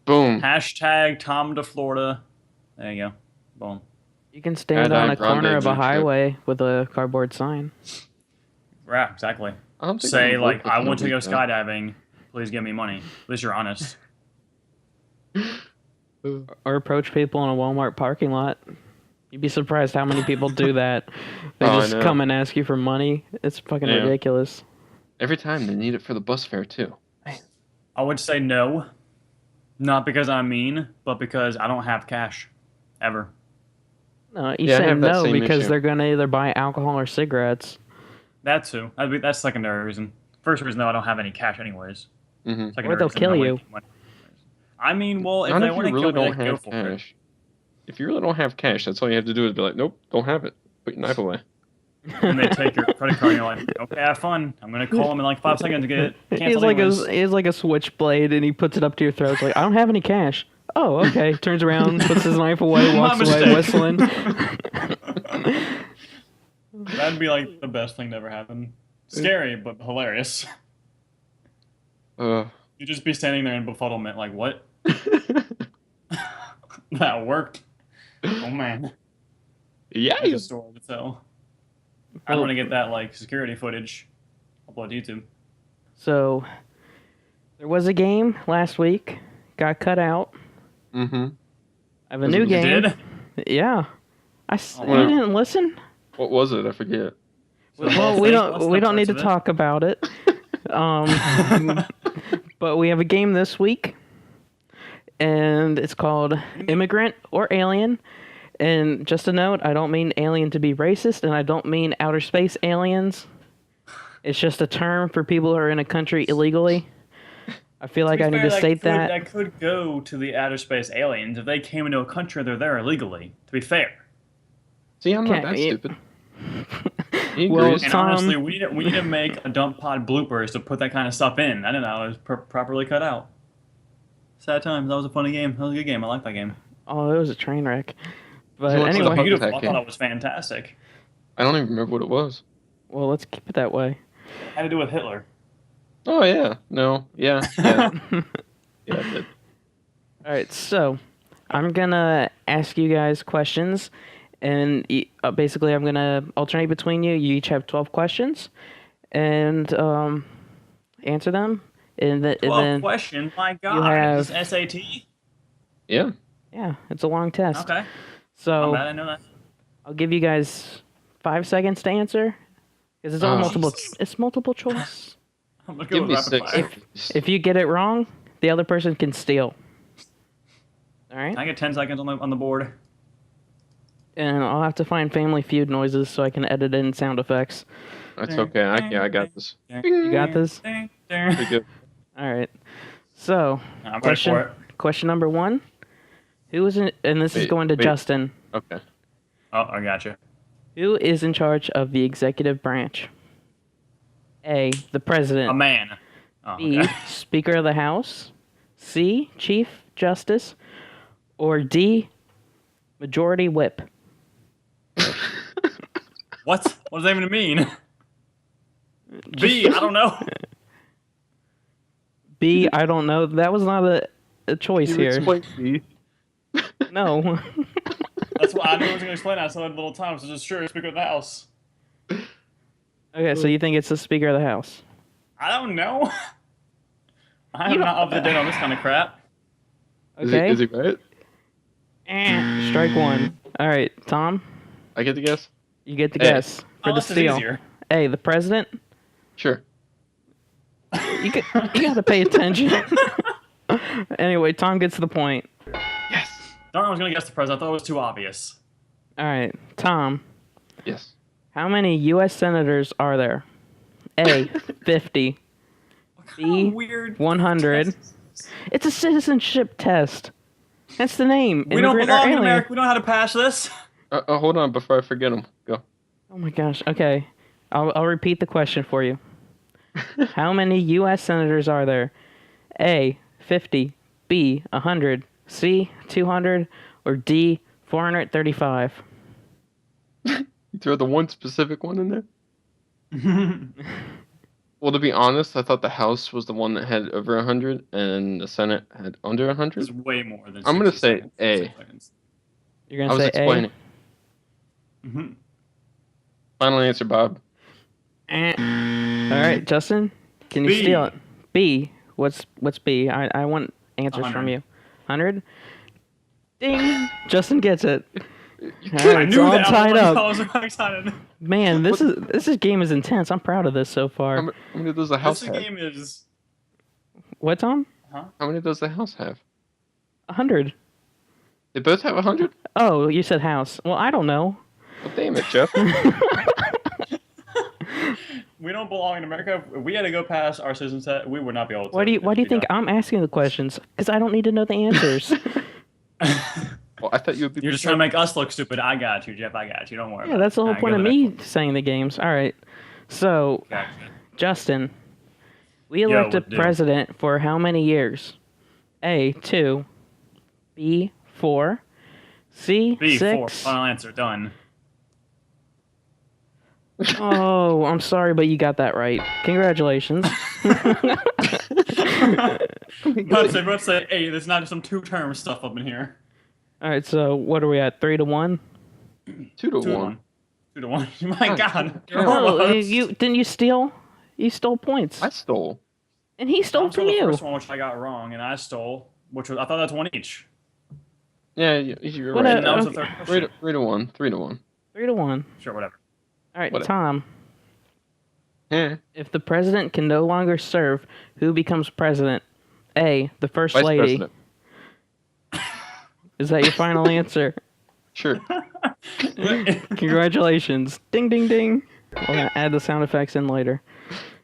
[SPEAKER 3] Boom.
[SPEAKER 2] Hashtag Tom to Florida. There you go. Boom.
[SPEAKER 1] You can stand on a
[SPEAKER 3] Grande
[SPEAKER 1] corner of a
[SPEAKER 3] Dream Trip.
[SPEAKER 1] highway with a cardboard sign.
[SPEAKER 2] Yeah, exactly.
[SPEAKER 3] I don't think
[SPEAKER 2] Say,
[SPEAKER 3] would
[SPEAKER 2] like,
[SPEAKER 3] work with
[SPEAKER 2] I
[SPEAKER 3] no
[SPEAKER 2] want to go
[SPEAKER 3] weekend.
[SPEAKER 2] skydiving. Please give me money. At least you're honest.
[SPEAKER 1] Or approach people in a Walmart parking lot. You'd be surprised how many people do that. They
[SPEAKER 3] Oh, I
[SPEAKER 1] just
[SPEAKER 3] know.
[SPEAKER 1] come and ask you for money. It's fucking
[SPEAKER 3] Yeah.
[SPEAKER 1] ridiculous.
[SPEAKER 3] Every time they need it for the bus fare too.
[SPEAKER 2] I would say no. Not because I'm mean, but because I don't have cash. Ever.
[SPEAKER 1] No, you
[SPEAKER 3] Yeah, I
[SPEAKER 1] say
[SPEAKER 3] have that
[SPEAKER 1] no
[SPEAKER 3] same
[SPEAKER 1] because
[SPEAKER 3] issue.
[SPEAKER 1] they're going to either buy alcohol or cigarettes.
[SPEAKER 2] That too. That's secondary reason. First reason, though, I don't have any cash anyways.
[SPEAKER 3] Mm-hmm.
[SPEAKER 2] Secondary
[SPEAKER 1] Or they'll
[SPEAKER 2] reason,
[SPEAKER 1] kill
[SPEAKER 2] I
[SPEAKER 1] you.
[SPEAKER 2] waste money. I mean, well, if
[SPEAKER 3] Not
[SPEAKER 2] they
[SPEAKER 3] if
[SPEAKER 2] want
[SPEAKER 3] you
[SPEAKER 2] to
[SPEAKER 3] really
[SPEAKER 2] kill me,
[SPEAKER 3] don't
[SPEAKER 2] they go
[SPEAKER 3] have
[SPEAKER 2] for it.
[SPEAKER 3] cash. If you really don't have cash, that's all you have to do is be like, nope, don't have it. Put your knife away.
[SPEAKER 2] And they take your credit card and you're like, okay, have fun. I'm going to call them in like 5 seconds to get it
[SPEAKER 1] He's
[SPEAKER 2] canceled
[SPEAKER 1] like
[SPEAKER 2] anyways.
[SPEAKER 1] he's like a switchblade and he puts it up to your throat. It's like, I don't have any cash. Oh, okay. Turns around, puts his knife away,
[SPEAKER 2] My
[SPEAKER 1] walks away,
[SPEAKER 2] mistake.
[SPEAKER 1] whistling.
[SPEAKER 2] That'd be like the best thing to ever happen. Scary, but hilarious.
[SPEAKER 3] Uh,
[SPEAKER 2] You'd just be standing there in befuddlement like, what? That worked. Oh, man.
[SPEAKER 3] yeah.
[SPEAKER 2] That's a story to tell. I want to get that like security footage. Upload to YouTube.
[SPEAKER 1] So, there was a game last week. Got cut out.
[SPEAKER 3] Mm-hmm.
[SPEAKER 1] I have a
[SPEAKER 3] Was
[SPEAKER 1] new
[SPEAKER 3] it-
[SPEAKER 2] You
[SPEAKER 1] game.
[SPEAKER 2] did?
[SPEAKER 1] Yeah.
[SPEAKER 2] Oh,
[SPEAKER 1] You
[SPEAKER 2] wow.
[SPEAKER 1] didn't listen?
[SPEAKER 3] What was it? I forget.
[SPEAKER 1] Well, we don't need to talk about it. But we have a game this week, and it's called Immigrant or Alien. And just a note, I don't mean alien to be racist, and I don't mean outer space aliens. It's just a term for people who are in a country illegally. I feel like I need to state that.
[SPEAKER 2] That could go to the outer space aliens if they came into a country they're there illegally. To be fair.
[SPEAKER 3] See, I'm not
[SPEAKER 1] Can't-
[SPEAKER 3] that
[SPEAKER 1] yeah.
[SPEAKER 3] stupid. He
[SPEAKER 1] Well,
[SPEAKER 3] agrees.
[SPEAKER 2] And
[SPEAKER 1] Tom-
[SPEAKER 2] honestly, we need to make a dump pod bloopers to put that kind of stuff in. I didn't know it was properly cut out. Sad times. That was a funny game. That was a good game. I like that game.
[SPEAKER 1] Oh, it was a train wreck. But
[SPEAKER 3] So what's the
[SPEAKER 1] anyway,
[SPEAKER 3] heart
[SPEAKER 2] Beautiful.
[SPEAKER 3] attack
[SPEAKER 2] I
[SPEAKER 3] game?
[SPEAKER 2] thought it was fantastic.
[SPEAKER 3] I don't even remember what it was.
[SPEAKER 1] well, let's keep it that way.
[SPEAKER 2] Had to do with Hitler.
[SPEAKER 3] Oh yeah, no, yeah, yeah, yeah. It did.
[SPEAKER 1] All right, so I'm gonna ask you guys questions, and basically I'm gonna alternate between you. You each have 12 questions, and answer them, and, and
[SPEAKER 2] 12
[SPEAKER 1] then
[SPEAKER 2] questions. My God.
[SPEAKER 1] you have-
[SPEAKER 2] Is this SAT?
[SPEAKER 3] Yeah.
[SPEAKER 1] yeah, it's a long test.
[SPEAKER 2] Okay.
[SPEAKER 1] So
[SPEAKER 2] I'm glad I know that.
[SPEAKER 1] I'll give you guys 5 seconds to answer, because it's all
[SPEAKER 3] Oh.
[SPEAKER 1] multiple. It's multiple choice.
[SPEAKER 2] I'm gonna go
[SPEAKER 3] Give
[SPEAKER 2] with
[SPEAKER 3] me
[SPEAKER 2] rapid
[SPEAKER 3] 6.
[SPEAKER 2] fire.
[SPEAKER 1] If you get it wrong, the other person can steal. All right.
[SPEAKER 2] I get 10 seconds on the board.
[SPEAKER 1] And I'll have to find Family Feud noises so I can edit in sound effects.
[SPEAKER 3] That's okay. I got this.
[SPEAKER 1] You got this?
[SPEAKER 3] Pretty good.
[SPEAKER 1] All right. So,
[SPEAKER 2] I'm ready for it.
[SPEAKER 1] question number 1. Who is in, and this is going to Justin.
[SPEAKER 3] Okay.
[SPEAKER 2] Oh, I got you.
[SPEAKER 1] Who is in charge of the executive branch? A, the president.
[SPEAKER 2] A man. Oh,
[SPEAKER 1] B,
[SPEAKER 2] okay.
[SPEAKER 1] Speaker of the House. C, Chief Justice. Or D, Majority Whip.
[SPEAKER 2] What? What does that even mean? B, I don't know.
[SPEAKER 1] B, I don't know. That was not a choice
[SPEAKER 3] You
[SPEAKER 1] here.
[SPEAKER 3] explain B.
[SPEAKER 1] No.
[SPEAKER 2] That's why I knew I was going to explain that so little time. So just sure, Speaker of the House.
[SPEAKER 1] Okay, so you think it's the Speaker of the House?
[SPEAKER 2] I don't know. I'm not up to date on this kind of crap.
[SPEAKER 1] Okay.
[SPEAKER 3] Is he right?
[SPEAKER 1] Strike 1. All right, Tom,
[SPEAKER 3] I get to guess?
[SPEAKER 1] you get to
[SPEAKER 3] Hey.
[SPEAKER 1] guess for the
[SPEAKER 2] this is
[SPEAKER 1] steal.
[SPEAKER 2] easier.
[SPEAKER 1] A, the president.
[SPEAKER 3] Sure.
[SPEAKER 1] You got to pay attention. Anyway, Tom gets the point.
[SPEAKER 3] Yes.
[SPEAKER 2] Darn, I was going to guess the president. I thought it was too obvious.
[SPEAKER 1] All right, Tom,
[SPEAKER 3] Yes.
[SPEAKER 1] how many U.S. senators are there? A, 50. B,
[SPEAKER 2] Weird.
[SPEAKER 1] 100. It's a citizenship test. That's the name.
[SPEAKER 2] We don't
[SPEAKER 1] Immigrant or
[SPEAKER 2] belong in
[SPEAKER 1] alien.
[SPEAKER 2] America. We don't know how to pass this.
[SPEAKER 3] Hold on before I forget him. Go.
[SPEAKER 1] Oh my gosh. Okay. I'll repeat the question for you. How many U.S. senators are there? A, 50. B, 100. C, 200. Or D, 435.
[SPEAKER 3] You throw the one specific one in there? Well, to be honest, I thought the House was the one that had over 100 and the Senate had under 100.
[SPEAKER 2] It's way more than
[SPEAKER 3] I'm gonna
[SPEAKER 2] 60
[SPEAKER 3] say
[SPEAKER 2] seconds.
[SPEAKER 3] A.
[SPEAKER 2] 6 seconds.
[SPEAKER 1] You're
[SPEAKER 3] I
[SPEAKER 1] going
[SPEAKER 3] was
[SPEAKER 1] to say
[SPEAKER 3] explaining.
[SPEAKER 2] Mhm.
[SPEAKER 3] Final answer, Bob.
[SPEAKER 1] A? All right, Justin, can you
[SPEAKER 2] B.
[SPEAKER 1] steal it? B. What's B? I want answers from
[SPEAKER 2] 100.
[SPEAKER 1] you. 100? Ding! Justin gets it. All
[SPEAKER 2] I
[SPEAKER 1] right, it's
[SPEAKER 2] knew
[SPEAKER 1] all
[SPEAKER 2] that.
[SPEAKER 1] tied
[SPEAKER 2] I
[SPEAKER 1] up.
[SPEAKER 2] was excited.
[SPEAKER 1] Man, this game is intense. I'm proud of this so far.
[SPEAKER 3] How many does the House
[SPEAKER 2] This
[SPEAKER 3] have?
[SPEAKER 2] game is.
[SPEAKER 1] What, Tom?
[SPEAKER 3] How many does the House have?
[SPEAKER 1] 100.
[SPEAKER 3] They both have 100?
[SPEAKER 1] Oh, you said house. Well, I don't know.
[SPEAKER 3] Well, damn it, Jeff.
[SPEAKER 2] We don't belong in America. If we had to go past our citizen set, we would not be able to.
[SPEAKER 1] Why do you think I'm asking the questions? Because I don't need to know the answers.
[SPEAKER 3] Well, I thought you would be.
[SPEAKER 2] You're just trying to make us look stupid. I got you, Jeff. I got you. Don't worry.
[SPEAKER 1] Yeah,
[SPEAKER 2] about
[SPEAKER 1] that's the
[SPEAKER 2] it.
[SPEAKER 1] whole
[SPEAKER 2] Alright,
[SPEAKER 1] point
[SPEAKER 2] go
[SPEAKER 1] of
[SPEAKER 2] to the
[SPEAKER 1] me
[SPEAKER 2] next one.
[SPEAKER 1] saying the games. All right. So,
[SPEAKER 2] Gotcha.
[SPEAKER 1] Justin, we
[SPEAKER 2] Yo,
[SPEAKER 1] elected
[SPEAKER 2] what do?
[SPEAKER 1] president for how many years? A, 2. B, 4. C,
[SPEAKER 2] B,
[SPEAKER 1] 6.
[SPEAKER 2] 4. Final answer. Done.
[SPEAKER 1] Oh, I'm sorry, but you got that right. Congratulations.
[SPEAKER 2] Let's say, hey, there's not just some two-term stuff up in here.
[SPEAKER 1] All right, so what are we at? 3 to 1?
[SPEAKER 3] 2 to
[SPEAKER 2] 2 to
[SPEAKER 3] 1.
[SPEAKER 2] 1. 2 to 1. My God.
[SPEAKER 3] Yeah.
[SPEAKER 1] Oh,
[SPEAKER 2] Almost.
[SPEAKER 1] didn't you steal? You stole points.
[SPEAKER 3] I stole.
[SPEAKER 1] And he stole
[SPEAKER 2] I'm
[SPEAKER 1] from
[SPEAKER 2] the
[SPEAKER 1] you.
[SPEAKER 2] first one, which I got wrong, and I stole, which was I thought that's one each.
[SPEAKER 3] Yeah, you're
[SPEAKER 1] What
[SPEAKER 3] right.
[SPEAKER 2] And that was the
[SPEAKER 1] okay.
[SPEAKER 2] third
[SPEAKER 3] 3
[SPEAKER 2] question.
[SPEAKER 3] to, 3 to 1. 3 to 1.
[SPEAKER 1] 3 to 1.
[SPEAKER 2] Sure, whatever.
[SPEAKER 1] All right,
[SPEAKER 3] Whatever.
[SPEAKER 1] Tom.
[SPEAKER 3] Yeah.
[SPEAKER 1] If the president can no longer serve, who becomes president? A, the first
[SPEAKER 3] Vice
[SPEAKER 1] lady.
[SPEAKER 3] President.
[SPEAKER 1] Is that your final answer?
[SPEAKER 3] Sure.
[SPEAKER 1] Congratulations. Ding, ding, ding. We're going to add the sound effects in later.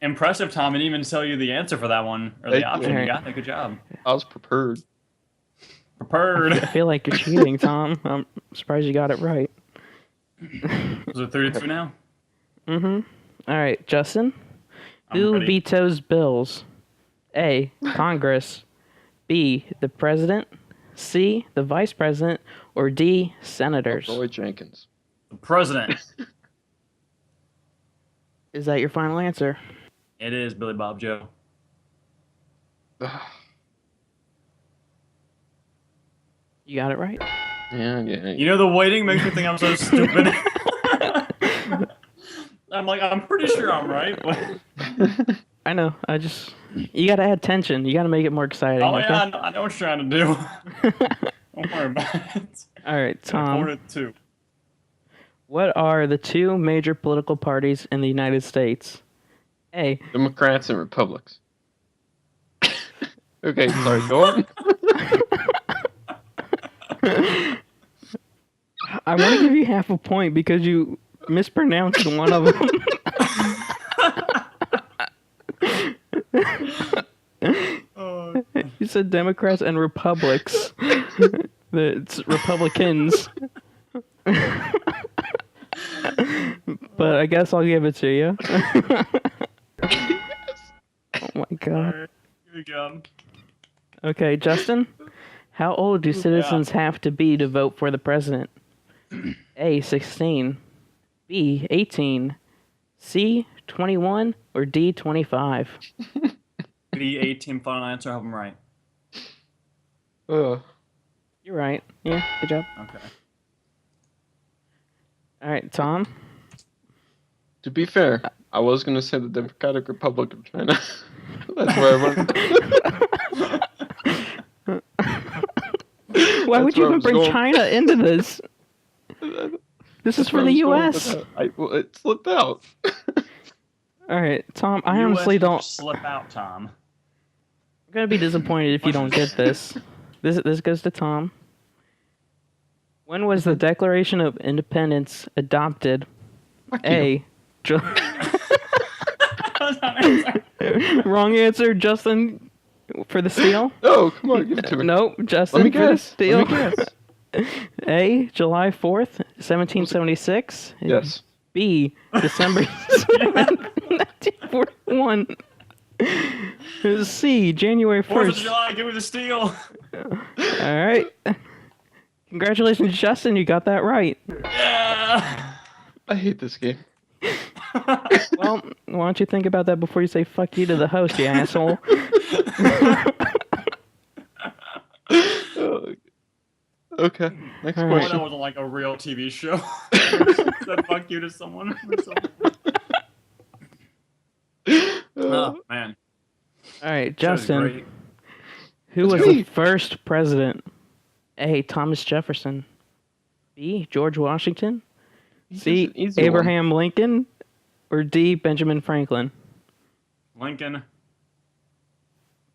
[SPEAKER 2] Impressive, Tom. I didn't even tell you the answer for that one, or the
[SPEAKER 3] Thank you.
[SPEAKER 2] option. You
[SPEAKER 1] Alright.
[SPEAKER 2] got it. Good job.
[SPEAKER 3] I was prepared.
[SPEAKER 1] I
[SPEAKER 2] Prepared.
[SPEAKER 1] feel like you're cheating, Tom. I'm surprised you got it right.
[SPEAKER 2] Was it 3 to 2 now?
[SPEAKER 1] Mm-hmm. All right, Justin.
[SPEAKER 2] I'm
[SPEAKER 1] Who
[SPEAKER 2] ready.
[SPEAKER 1] vetoes bills? A, Congress. B, the president. C, the vice president. Or D, senators.
[SPEAKER 3] Roy Jenkins.
[SPEAKER 2] The president.
[SPEAKER 1] Is that your final answer?
[SPEAKER 2] It is Billy Bob Joe.
[SPEAKER 1] You got it right.
[SPEAKER 3] Yeah.
[SPEAKER 2] You know, the waiting makes me think I'm so stupid. I'm like, I'm pretty sure I'm right. But...
[SPEAKER 1] I know. You got to add tension. You got to make it more exciting.
[SPEAKER 2] Oh,
[SPEAKER 1] okay?
[SPEAKER 2] yeah, I know what you're trying to do. Don't worry about it.
[SPEAKER 1] All right,
[SPEAKER 2] 4
[SPEAKER 1] Tom.
[SPEAKER 2] to 2.
[SPEAKER 1] What are the two major political parties in the United States? A,
[SPEAKER 3] Democrats and Republicans. Okay, sorry, go on.
[SPEAKER 1] I want to give you half a point because you mispronounced one of them. You said Democrats and Republics. It's Republicans. But I guess I'll give it to you. Oh my god.
[SPEAKER 2] Here we go.
[SPEAKER 1] Okay, Justin, how old do citizens have to be to vote for the president? A, 16, B, 18, C, 21, or D, 25?
[SPEAKER 2] The 18 final answer. I hope I'm right.
[SPEAKER 3] Uh,
[SPEAKER 1] You're right. Yeah, good job.
[SPEAKER 2] Okay.
[SPEAKER 1] All right, Tom.
[SPEAKER 3] to be fair, I was gonna say the Democratic Republic of China. That's where I went.
[SPEAKER 1] Why would you even bring China into this? This is for the U.S.
[SPEAKER 3] Well, it slipped out.
[SPEAKER 1] All right, Tom. I honestly don't.
[SPEAKER 2] Slip out, Tom.
[SPEAKER 1] I'm gonna be disappointed if you don't get this. This goes to Tom. When was the Declaration of Independence adopted?
[SPEAKER 3] Fuck
[SPEAKER 1] A. Wrong answer, Justin. For the steal?
[SPEAKER 3] No, come on, give it to me.
[SPEAKER 1] Nope, Justin.
[SPEAKER 3] Let me
[SPEAKER 1] for the
[SPEAKER 3] guess.
[SPEAKER 1] steal.
[SPEAKER 3] Let me guess.
[SPEAKER 1] A. July 4th, 1776.
[SPEAKER 3] Yes.
[SPEAKER 1] B. December 7th, 1941. C. January
[SPEAKER 2] 4th of
[SPEAKER 1] 1st.
[SPEAKER 2] July, give me the steal.
[SPEAKER 1] All right. Congratulations, Justin. You got that right.
[SPEAKER 2] Yeah.
[SPEAKER 3] I hate this game.
[SPEAKER 1] Well, why don't you think about that before you say fuck you to the host, you asshole?
[SPEAKER 3] Okay, next
[SPEAKER 1] All
[SPEAKER 2] Well,
[SPEAKER 1] right.
[SPEAKER 3] question.
[SPEAKER 2] that wasn't like a real TV show. Said fuck you to someone. Oh, man.
[SPEAKER 1] All right,
[SPEAKER 2] That was
[SPEAKER 1] Justin.
[SPEAKER 2] great.
[SPEAKER 1] Who was
[SPEAKER 3] That's
[SPEAKER 1] the
[SPEAKER 3] me.
[SPEAKER 1] first president? A. Thomas Jefferson. B. George Washington. C.
[SPEAKER 3] This is an easy one.
[SPEAKER 1] Abraham Lincoln. Or D. Benjamin Franklin.
[SPEAKER 2] Lincoln.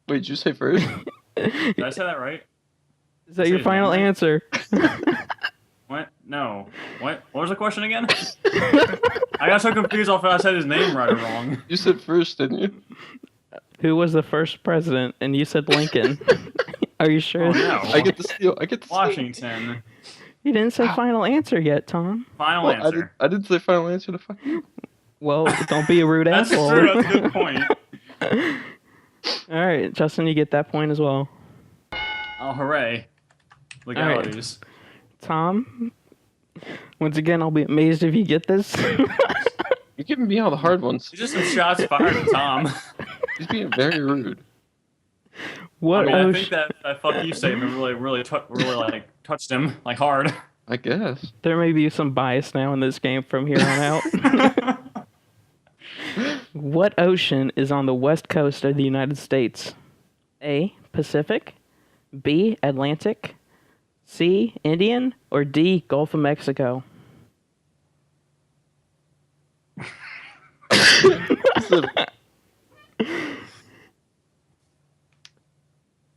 [SPEAKER 3] Wait, did you say first?
[SPEAKER 2] Did I say that right?
[SPEAKER 1] Is that your
[SPEAKER 2] Say
[SPEAKER 1] final
[SPEAKER 2] his name
[SPEAKER 1] answer?
[SPEAKER 2] What? No. What? What was the question again? I got so confused off if I said his name right or wrong.
[SPEAKER 3] You said first, didn't you?
[SPEAKER 1] Who was the first president? And you said Lincoln. Are you sure?
[SPEAKER 2] Oh, no.
[SPEAKER 3] I get the steal. I get the steal.
[SPEAKER 2] Washington.
[SPEAKER 1] You didn't say final answer yet, Tom.
[SPEAKER 2] Final
[SPEAKER 3] Well,
[SPEAKER 2] answer.
[SPEAKER 3] I didn't say final answer to fuck you.
[SPEAKER 1] Well, don't be a rude
[SPEAKER 2] That's
[SPEAKER 1] asshole.
[SPEAKER 2] true. That's a good point.
[SPEAKER 1] All right, Justin, you get that point as well.
[SPEAKER 2] Oh, hooray. Legalities.
[SPEAKER 1] Tom, once again, I'll be amazed if you get this.
[SPEAKER 3] You're giving me all the hard ones.
[SPEAKER 2] These are some shots fired at Tom.
[SPEAKER 3] He's being very rude.
[SPEAKER 1] What
[SPEAKER 2] I mean, I
[SPEAKER 1] ocean?
[SPEAKER 2] think that fuck you statement really like touched him like hard.
[SPEAKER 3] I guess.
[SPEAKER 1] There may be some bias now in this game from here on out. What ocean is on the west coast of the United States? A. Pacific. B. Atlantic. C. Indian. Or D. Gulf of Mexico.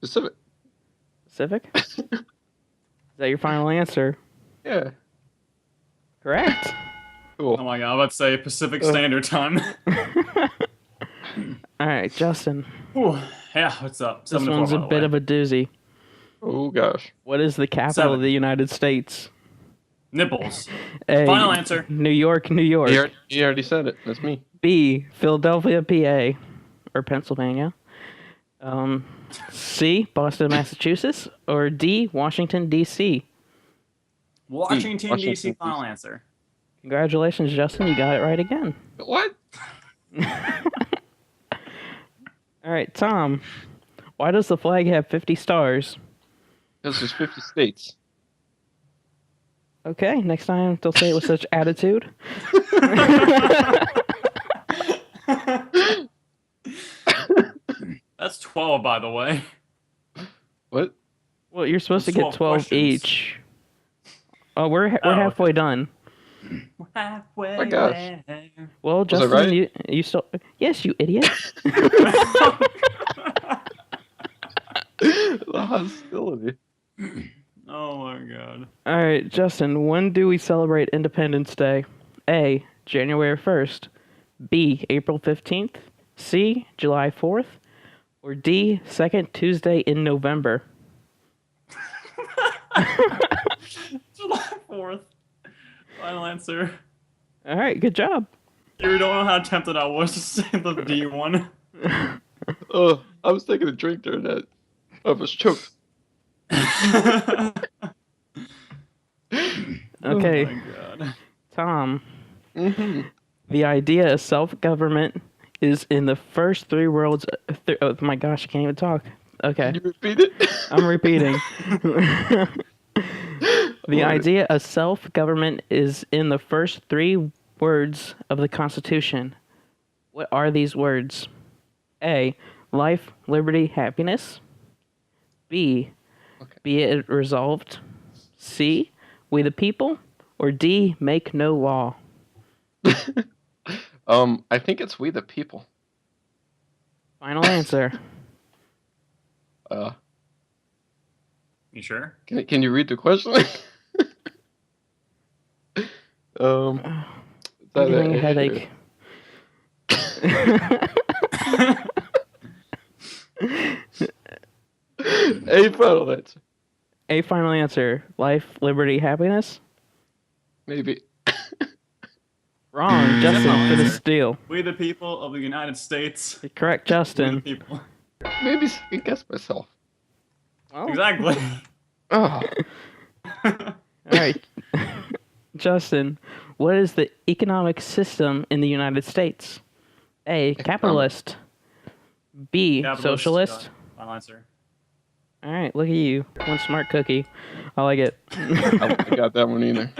[SPEAKER 3] Pacific.
[SPEAKER 1] Pacific? Is that your final answer?
[SPEAKER 3] Yeah.
[SPEAKER 1] Correct.
[SPEAKER 3] Cool.
[SPEAKER 2] Oh my god, I'm about to say Pacific Standard Time.
[SPEAKER 1] All right, Justin.
[SPEAKER 2] Whew. Yeah, what's up?
[SPEAKER 1] This one's a bit of a doozy.
[SPEAKER 3] Oh gosh.
[SPEAKER 1] What is the capital of the United States?
[SPEAKER 2] Nipples.
[SPEAKER 1] A.
[SPEAKER 2] Final answer.
[SPEAKER 1] New York, New York.
[SPEAKER 3] You already said it. That's me.
[SPEAKER 1] B. Philadelphia, PA. Or Pennsylvania. C. Boston, Massachusetts. Or D. Washington, D.C.
[SPEAKER 2] Washington, D.C.
[SPEAKER 3] Washington,
[SPEAKER 2] Final
[SPEAKER 3] D.C.
[SPEAKER 2] answer.
[SPEAKER 1] Congratulations, Justin. You got it right again.
[SPEAKER 3] What?
[SPEAKER 1] All right, Tom. Why does the flag have 50 stars?
[SPEAKER 3] Because there's 50 states.
[SPEAKER 1] Okay, next time don't say it with such attitude.
[SPEAKER 2] That's 12, by the way.
[SPEAKER 3] What?
[SPEAKER 1] Well, you're supposed to
[SPEAKER 2] That's
[SPEAKER 1] get 12
[SPEAKER 2] questions.
[SPEAKER 1] each. Oh, we're
[SPEAKER 2] Oh, okay.
[SPEAKER 1] halfway done.
[SPEAKER 2] Halfway
[SPEAKER 3] My gosh.
[SPEAKER 2] there.
[SPEAKER 1] Well,
[SPEAKER 3] I
[SPEAKER 1] Justin,
[SPEAKER 3] right?
[SPEAKER 1] you still... Yes, you idiot.
[SPEAKER 3] The hostility.
[SPEAKER 2] Oh Oh my god.
[SPEAKER 1] All right, Justin, when do we celebrate Independence Day? A, January 1st. B, April 15th. C, July 4th. Or D, second Tuesday in November.
[SPEAKER 2] July 4th. Final answer.
[SPEAKER 1] All right, good job.
[SPEAKER 2] You don't know how tempted I was to say the D one.
[SPEAKER 3] Oh, I was taking a drink during that. I was choked.
[SPEAKER 1] Okay,
[SPEAKER 2] Oh my god.
[SPEAKER 1] Tom.
[SPEAKER 3] Mm-hmm.
[SPEAKER 1] The idea of self-government is in the first three words. Oh my gosh, I can't even talk. Okay,
[SPEAKER 3] Can you repeat it?
[SPEAKER 1] I'm repeating. The idea of self-government is in the first three words of the Constitution. What are these words? A, life, liberty, happiness. B, be it resolved. C, we the people. Or D, make no law.
[SPEAKER 3] I think it's we the people.
[SPEAKER 1] Final answer.
[SPEAKER 2] You sure?
[SPEAKER 3] Can you read the question?
[SPEAKER 1] I'm getting a headache.
[SPEAKER 3] A final answer.
[SPEAKER 1] A final answer. Life, liberty, happiness.
[SPEAKER 3] Maybe.
[SPEAKER 1] Wrong. Justin for the steal.
[SPEAKER 2] We the people of the United States.
[SPEAKER 1] Correct,
[SPEAKER 2] We the
[SPEAKER 1] Justin.
[SPEAKER 2] people.
[SPEAKER 3] Maybe second guess myself.
[SPEAKER 1] Well,
[SPEAKER 2] Exactly.
[SPEAKER 3] Oh.
[SPEAKER 1] all right. Justin, what is the economic system in the United States? A, capitalist. B,
[SPEAKER 2] Capitalist,
[SPEAKER 1] socialist.
[SPEAKER 2] Final answer.
[SPEAKER 1] All right, look at you. One smart cookie. I like it.
[SPEAKER 3] I don't think I got that one either.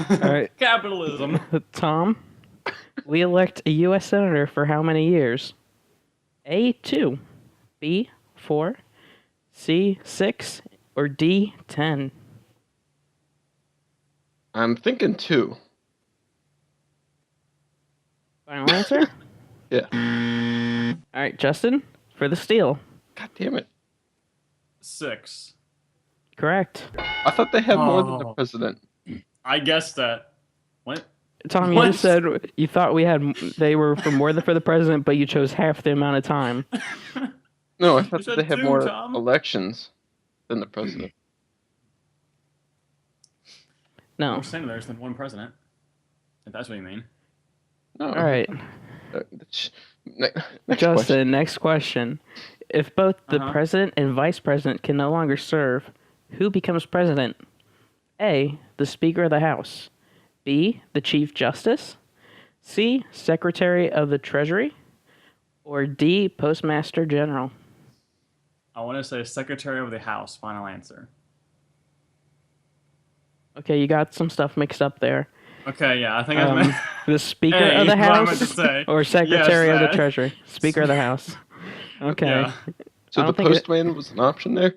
[SPEAKER 1] All right,
[SPEAKER 2] Capitalism.
[SPEAKER 1] Tom, we elect a U.S. Senator for how many years? A, 2. B, 4. C, 6. Or D, 10.
[SPEAKER 3] I'm thinking 2.
[SPEAKER 1] Final answer?
[SPEAKER 3] Yeah.
[SPEAKER 1] All right, Justin, for the steal.
[SPEAKER 3] God damn it.
[SPEAKER 2] 6.
[SPEAKER 1] Correct.
[SPEAKER 3] I thought they had more than the
[SPEAKER 2] Oh.
[SPEAKER 3] president.
[SPEAKER 2] I guessed that. What?
[SPEAKER 1] Tom, you
[SPEAKER 2] What?
[SPEAKER 1] just said you thought they were for more than for the president, but you chose half the amount of time.
[SPEAKER 3] No, I thought
[SPEAKER 2] said
[SPEAKER 3] that they had
[SPEAKER 2] 2,
[SPEAKER 3] more
[SPEAKER 2] Tom.
[SPEAKER 3] elections than the president.
[SPEAKER 1] No.
[SPEAKER 2] I'm saying there's one president. If that's what you mean.
[SPEAKER 3] No.
[SPEAKER 1] All right,
[SPEAKER 3] Next
[SPEAKER 1] Justin,
[SPEAKER 3] question.
[SPEAKER 1] next question. If both the
[SPEAKER 2] Uh-huh.
[SPEAKER 1] president and vice president can no longer serve, who becomes president? A, the Speaker of the House. B, the Chief Justice. C, Secretary of the Treasury. Or D, Postmaster General.
[SPEAKER 2] I want to say Secretary of the House. Final answer.
[SPEAKER 1] Okay, you got some stuff mixed up there.
[SPEAKER 2] Okay, yeah, I think I meant.
[SPEAKER 1] The Speaker
[SPEAKER 2] A,
[SPEAKER 1] of the
[SPEAKER 2] what I meant
[SPEAKER 1] House
[SPEAKER 2] to say.
[SPEAKER 1] or Secretary
[SPEAKER 2] Yes,
[SPEAKER 1] of the
[SPEAKER 2] that.
[SPEAKER 1] Treasury? Speaker of the House. Okay.
[SPEAKER 2] Yeah.
[SPEAKER 3] So
[SPEAKER 1] I
[SPEAKER 3] the
[SPEAKER 1] don't think it-
[SPEAKER 3] postman was an option there?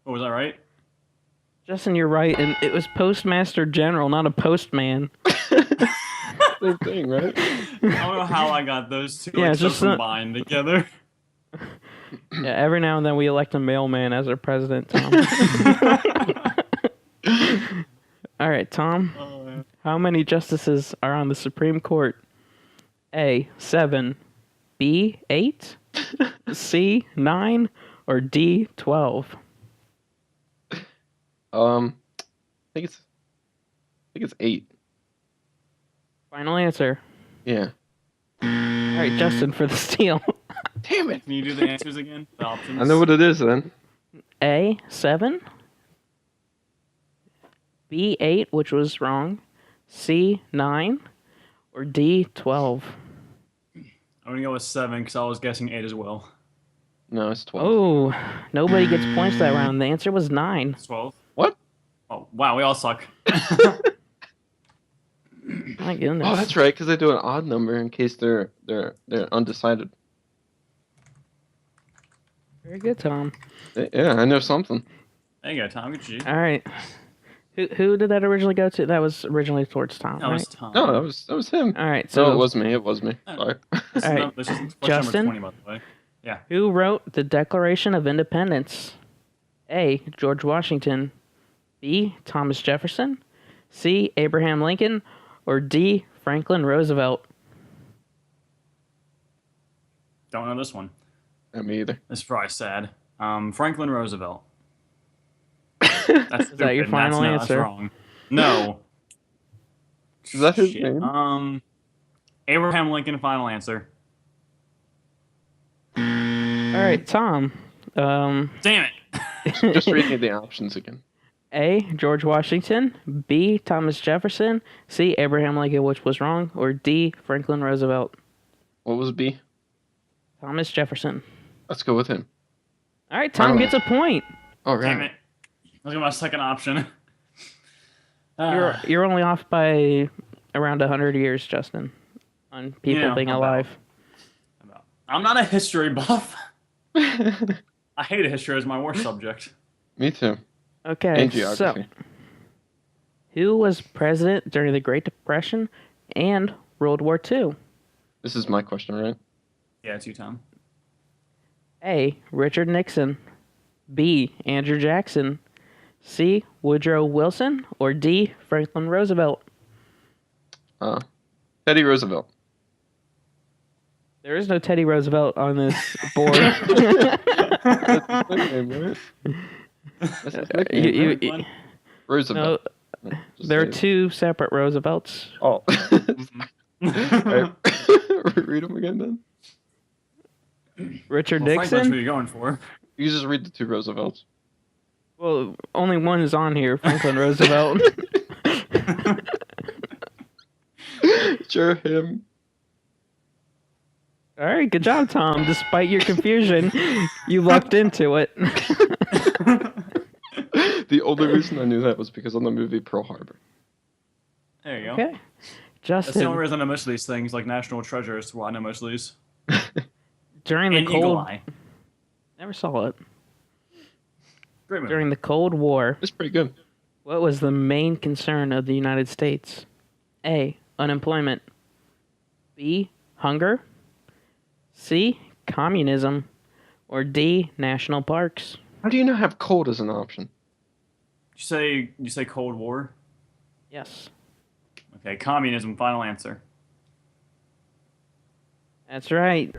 [SPEAKER 2] What was that right?
[SPEAKER 1] Justin, you're right, and it was Postmaster General, not a postman.
[SPEAKER 3] Same thing, right?
[SPEAKER 2] I don't know how I got those two
[SPEAKER 1] Yeah,
[SPEAKER 2] like, so
[SPEAKER 1] just not-
[SPEAKER 2] combined together.
[SPEAKER 1] Yeah, every now and then we elect a mailman as our president, Tom. All right, Tom.
[SPEAKER 2] Oh, man.
[SPEAKER 1] How many justices are on the Supreme Court? A, 7. B, 8. C, 9. Or D, 12.
[SPEAKER 3] I think it's 8.
[SPEAKER 1] Final answer.
[SPEAKER 3] Yeah.
[SPEAKER 1] All right, Justin for the steal.
[SPEAKER 3] Damn it.
[SPEAKER 2] Can you do the answers again? The options?
[SPEAKER 3] I know what it is then.
[SPEAKER 1] A, 7. B, 8, which was wrong. C, 9. Or D, 12.
[SPEAKER 2] I'm gonna go with 7 because I was guessing 8 as well.
[SPEAKER 3] No, it's 12.
[SPEAKER 1] Oh, nobody gets points that round. The answer was 9.
[SPEAKER 2] 12.
[SPEAKER 3] What?
[SPEAKER 2] Oh wow, we all suck.
[SPEAKER 1] My goodness.
[SPEAKER 3] Oh, that's right, because they do an odd number in case they're undecided.
[SPEAKER 1] Very good, Tom.
[SPEAKER 3] Yeah, I know something.
[SPEAKER 2] There you go, Tom. Good G.
[SPEAKER 1] All right. Who did that originally go to? That was originally towards Tom,
[SPEAKER 2] That
[SPEAKER 1] right?
[SPEAKER 2] was Tom.
[SPEAKER 3] No, that was him.
[SPEAKER 1] All right. So
[SPEAKER 3] No, it was me. It was me. Sorry.
[SPEAKER 2] This is,
[SPEAKER 1] All right.
[SPEAKER 2] this is question
[SPEAKER 1] Justin?
[SPEAKER 2] number 20, by the way. Yeah.
[SPEAKER 1] who wrote the Declaration of Independence? A. George Washington, B. Thomas Jefferson, C. Abraham Lincoln, or D. Franklin Roosevelt?
[SPEAKER 2] Don't know this one.
[SPEAKER 3] Not me either.
[SPEAKER 2] This is probably sad. Franklin Roosevelt. That's
[SPEAKER 1] Is that your
[SPEAKER 2] stupid.
[SPEAKER 1] final
[SPEAKER 2] That's
[SPEAKER 1] answer?
[SPEAKER 2] wrong. No.
[SPEAKER 3] Is that his
[SPEAKER 2] Shit.
[SPEAKER 3] name?
[SPEAKER 2] Abraham Lincoln, final answer.
[SPEAKER 1] All right, Tom.
[SPEAKER 2] Damn it.
[SPEAKER 3] Just read me the options again.
[SPEAKER 1] A. George Washington, B. Thomas Jefferson, C. Abraham Lincoln, which was wrong, or D. Franklin Roosevelt?
[SPEAKER 3] What was B?
[SPEAKER 1] Thomas Jefferson.
[SPEAKER 3] Let's go with him.
[SPEAKER 1] All right, Tom gets a point.
[SPEAKER 3] All
[SPEAKER 2] Damn
[SPEAKER 3] right.
[SPEAKER 2] it. Let's go my second option.
[SPEAKER 1] You're only off by around 100 years, Justin, on people being alive.
[SPEAKER 2] I'm not a history buff. I hate history as my worst subject.
[SPEAKER 3] Me too.
[SPEAKER 1] Okay,
[SPEAKER 3] And geography.
[SPEAKER 1] so who was president during the Great Depression and World War II?
[SPEAKER 3] This is my question, right?
[SPEAKER 2] Yeah, it's you, Tom.
[SPEAKER 1] A. Richard Nixon, B. Andrew Jackson, C. Woodrow Wilson, or D. Franklin Roosevelt?
[SPEAKER 3] Teddy Roosevelt.
[SPEAKER 1] There is no Teddy Roosevelt on this board.
[SPEAKER 3] That's his nickname, right? That's his nickname, right? Roosevelt.
[SPEAKER 1] No,
[SPEAKER 3] Just
[SPEAKER 1] there are
[SPEAKER 3] say it.
[SPEAKER 1] two separate Roosevelts.
[SPEAKER 3] Oh. Alright. Read them again then.
[SPEAKER 1] Richard
[SPEAKER 2] Well, Franklin's
[SPEAKER 1] Nixon?
[SPEAKER 2] who you're going for.
[SPEAKER 3] You just read the two Roosevelts.
[SPEAKER 1] Well, only one is on here, Franklin Roosevelt.
[SPEAKER 3] Sure, him.
[SPEAKER 1] All right, good job, Tom. Despite your confusion, you lucked into it.
[SPEAKER 3] The only reason I knew that was because on the movie Pearl Harbor.
[SPEAKER 2] There you go.
[SPEAKER 1] Okay.
[SPEAKER 2] That's the only
[SPEAKER 1] Justin,
[SPEAKER 2] reason I know most of these things, like National Treasures, why I know most of these.
[SPEAKER 1] during the
[SPEAKER 2] And Eagle
[SPEAKER 1] Cold...
[SPEAKER 2] Eye.
[SPEAKER 1] Never saw it.
[SPEAKER 2] Great movie.
[SPEAKER 1] During the Cold War,
[SPEAKER 3] It's pretty good.
[SPEAKER 1] what was the main concern of the United States? A. Unemployment. B. Hunger. C. Communism. Or D. National parks.
[SPEAKER 3] How do you not have cold as an option?
[SPEAKER 2] You say Cold War?
[SPEAKER 1] Yes,
[SPEAKER 2] Okay, communism, final answer.
[SPEAKER 1] that's right.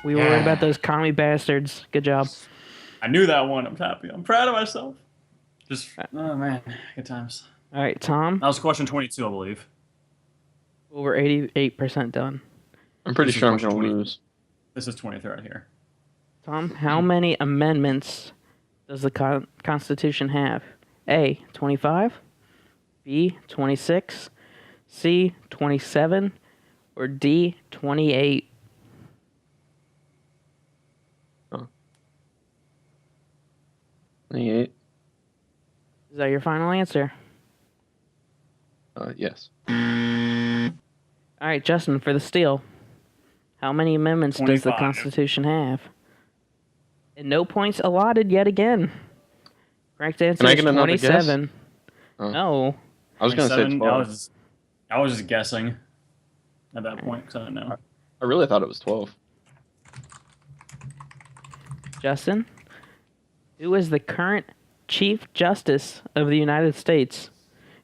[SPEAKER 1] We were worried about those commie bastards. Good job.
[SPEAKER 2] I knew that one. I'm happy. I'm proud of myself. Oh man, good times.
[SPEAKER 1] All right, Tom.
[SPEAKER 2] That was question 22, I believe.
[SPEAKER 1] Well, we're 88% done.
[SPEAKER 3] I'm pretty
[SPEAKER 2] This is
[SPEAKER 3] sure I'm
[SPEAKER 2] question
[SPEAKER 3] going to
[SPEAKER 2] 20.
[SPEAKER 3] lose.
[SPEAKER 2] This is 23 right here.
[SPEAKER 1] Tom, how many amendments does the Constitution have? A. 25. B. 26. C. 27. Or D. 28.
[SPEAKER 3] 28.
[SPEAKER 1] Is that your final answer?
[SPEAKER 3] Yes.
[SPEAKER 1] All right, Justin, for the steal. How many amendments does the
[SPEAKER 2] 25.
[SPEAKER 1] Constitution have? And no points allotted yet again. Correct answer
[SPEAKER 3] Can I
[SPEAKER 1] is
[SPEAKER 3] get another guess?
[SPEAKER 1] 27.
[SPEAKER 3] Oh.
[SPEAKER 1] No.
[SPEAKER 3] I was going to say
[SPEAKER 2] 27,
[SPEAKER 3] 12.
[SPEAKER 2] I was just guessing at that point because I didn't know.
[SPEAKER 3] I really thought it was 12.
[SPEAKER 1] Justin, who is the current Chief Justice of the United States?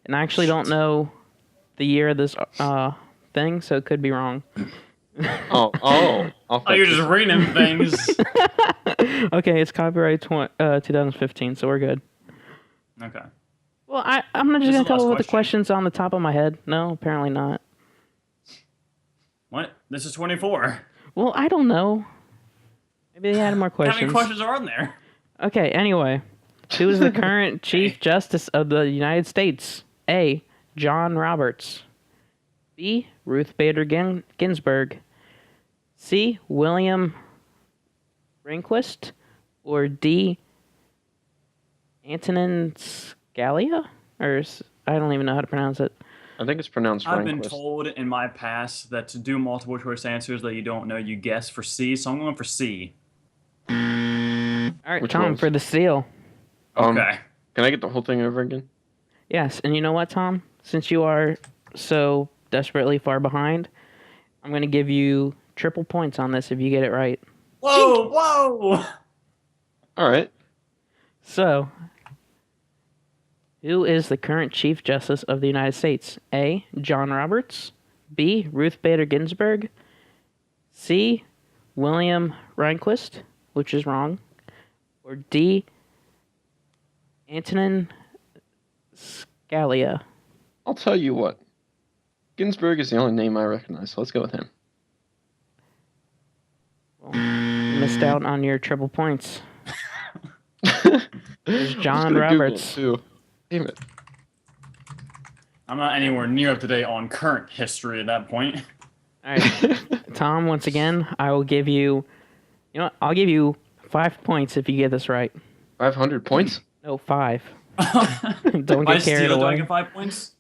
[SPEAKER 1] And I actually don't know the year of this thing, so it could be wrong.
[SPEAKER 3] Oh.
[SPEAKER 2] Oh, you're just reading things.
[SPEAKER 1] Okay, it's copyright 2015, so we're good.
[SPEAKER 2] Okay.
[SPEAKER 1] Well, I'm not just
[SPEAKER 2] This
[SPEAKER 1] going
[SPEAKER 2] is
[SPEAKER 1] to come
[SPEAKER 2] the
[SPEAKER 1] up
[SPEAKER 2] last
[SPEAKER 1] with the questions on the top of my head. No, apparently not.
[SPEAKER 2] What? This is 24.
[SPEAKER 1] Well, I don't know. Maybe they had more
[SPEAKER 2] How
[SPEAKER 1] questions.
[SPEAKER 2] many questions are on there?
[SPEAKER 1] Okay, anyway. Who is the current Chief Justice of the United States? A. John Roberts. B. Ruth Bader Ginsburg. C. William Rehnquist. Or D. Antonin Scalia? I don't even know how to pronounce it.
[SPEAKER 3] I think it's pronounced
[SPEAKER 2] I've been
[SPEAKER 3] Rehnquist.
[SPEAKER 2] told in my past that to do multiple choice answers that you don't know, you guess for C, so I'm going for C.
[SPEAKER 1] All right,
[SPEAKER 3] Which
[SPEAKER 1] Tom,
[SPEAKER 3] ones?
[SPEAKER 1] for the steal.
[SPEAKER 2] Okay.
[SPEAKER 3] Can I get the whole thing over again?
[SPEAKER 1] Yes, and you know what, Tom? Since you are so desperately far behind, I'm going to give you triple points on this if you get it right.
[SPEAKER 2] Whoa, whoa!
[SPEAKER 3] All right.
[SPEAKER 1] So, who is the current Chief Justice of the United States? A. John Roberts. B. Ruth Bader Ginsburg. C. William Rehnquist, which is wrong. Or D. Antonin Scalia.
[SPEAKER 3] I'll tell you what. Ginsburg is the only name I recognize, so let's go with him.
[SPEAKER 1] Well, you missed out on your triple points. It's John Roberts.
[SPEAKER 3] Too. Damn it.
[SPEAKER 2] I'm not anywhere near up to date on current history at that point.
[SPEAKER 1] All right, Tom. Once again, I will give you. You know what? I'll give you 5 points if you get this right.
[SPEAKER 3] 500 points?
[SPEAKER 1] No, 5. Don't get carried
[SPEAKER 2] Do I
[SPEAKER 1] away.
[SPEAKER 2] get 5 points?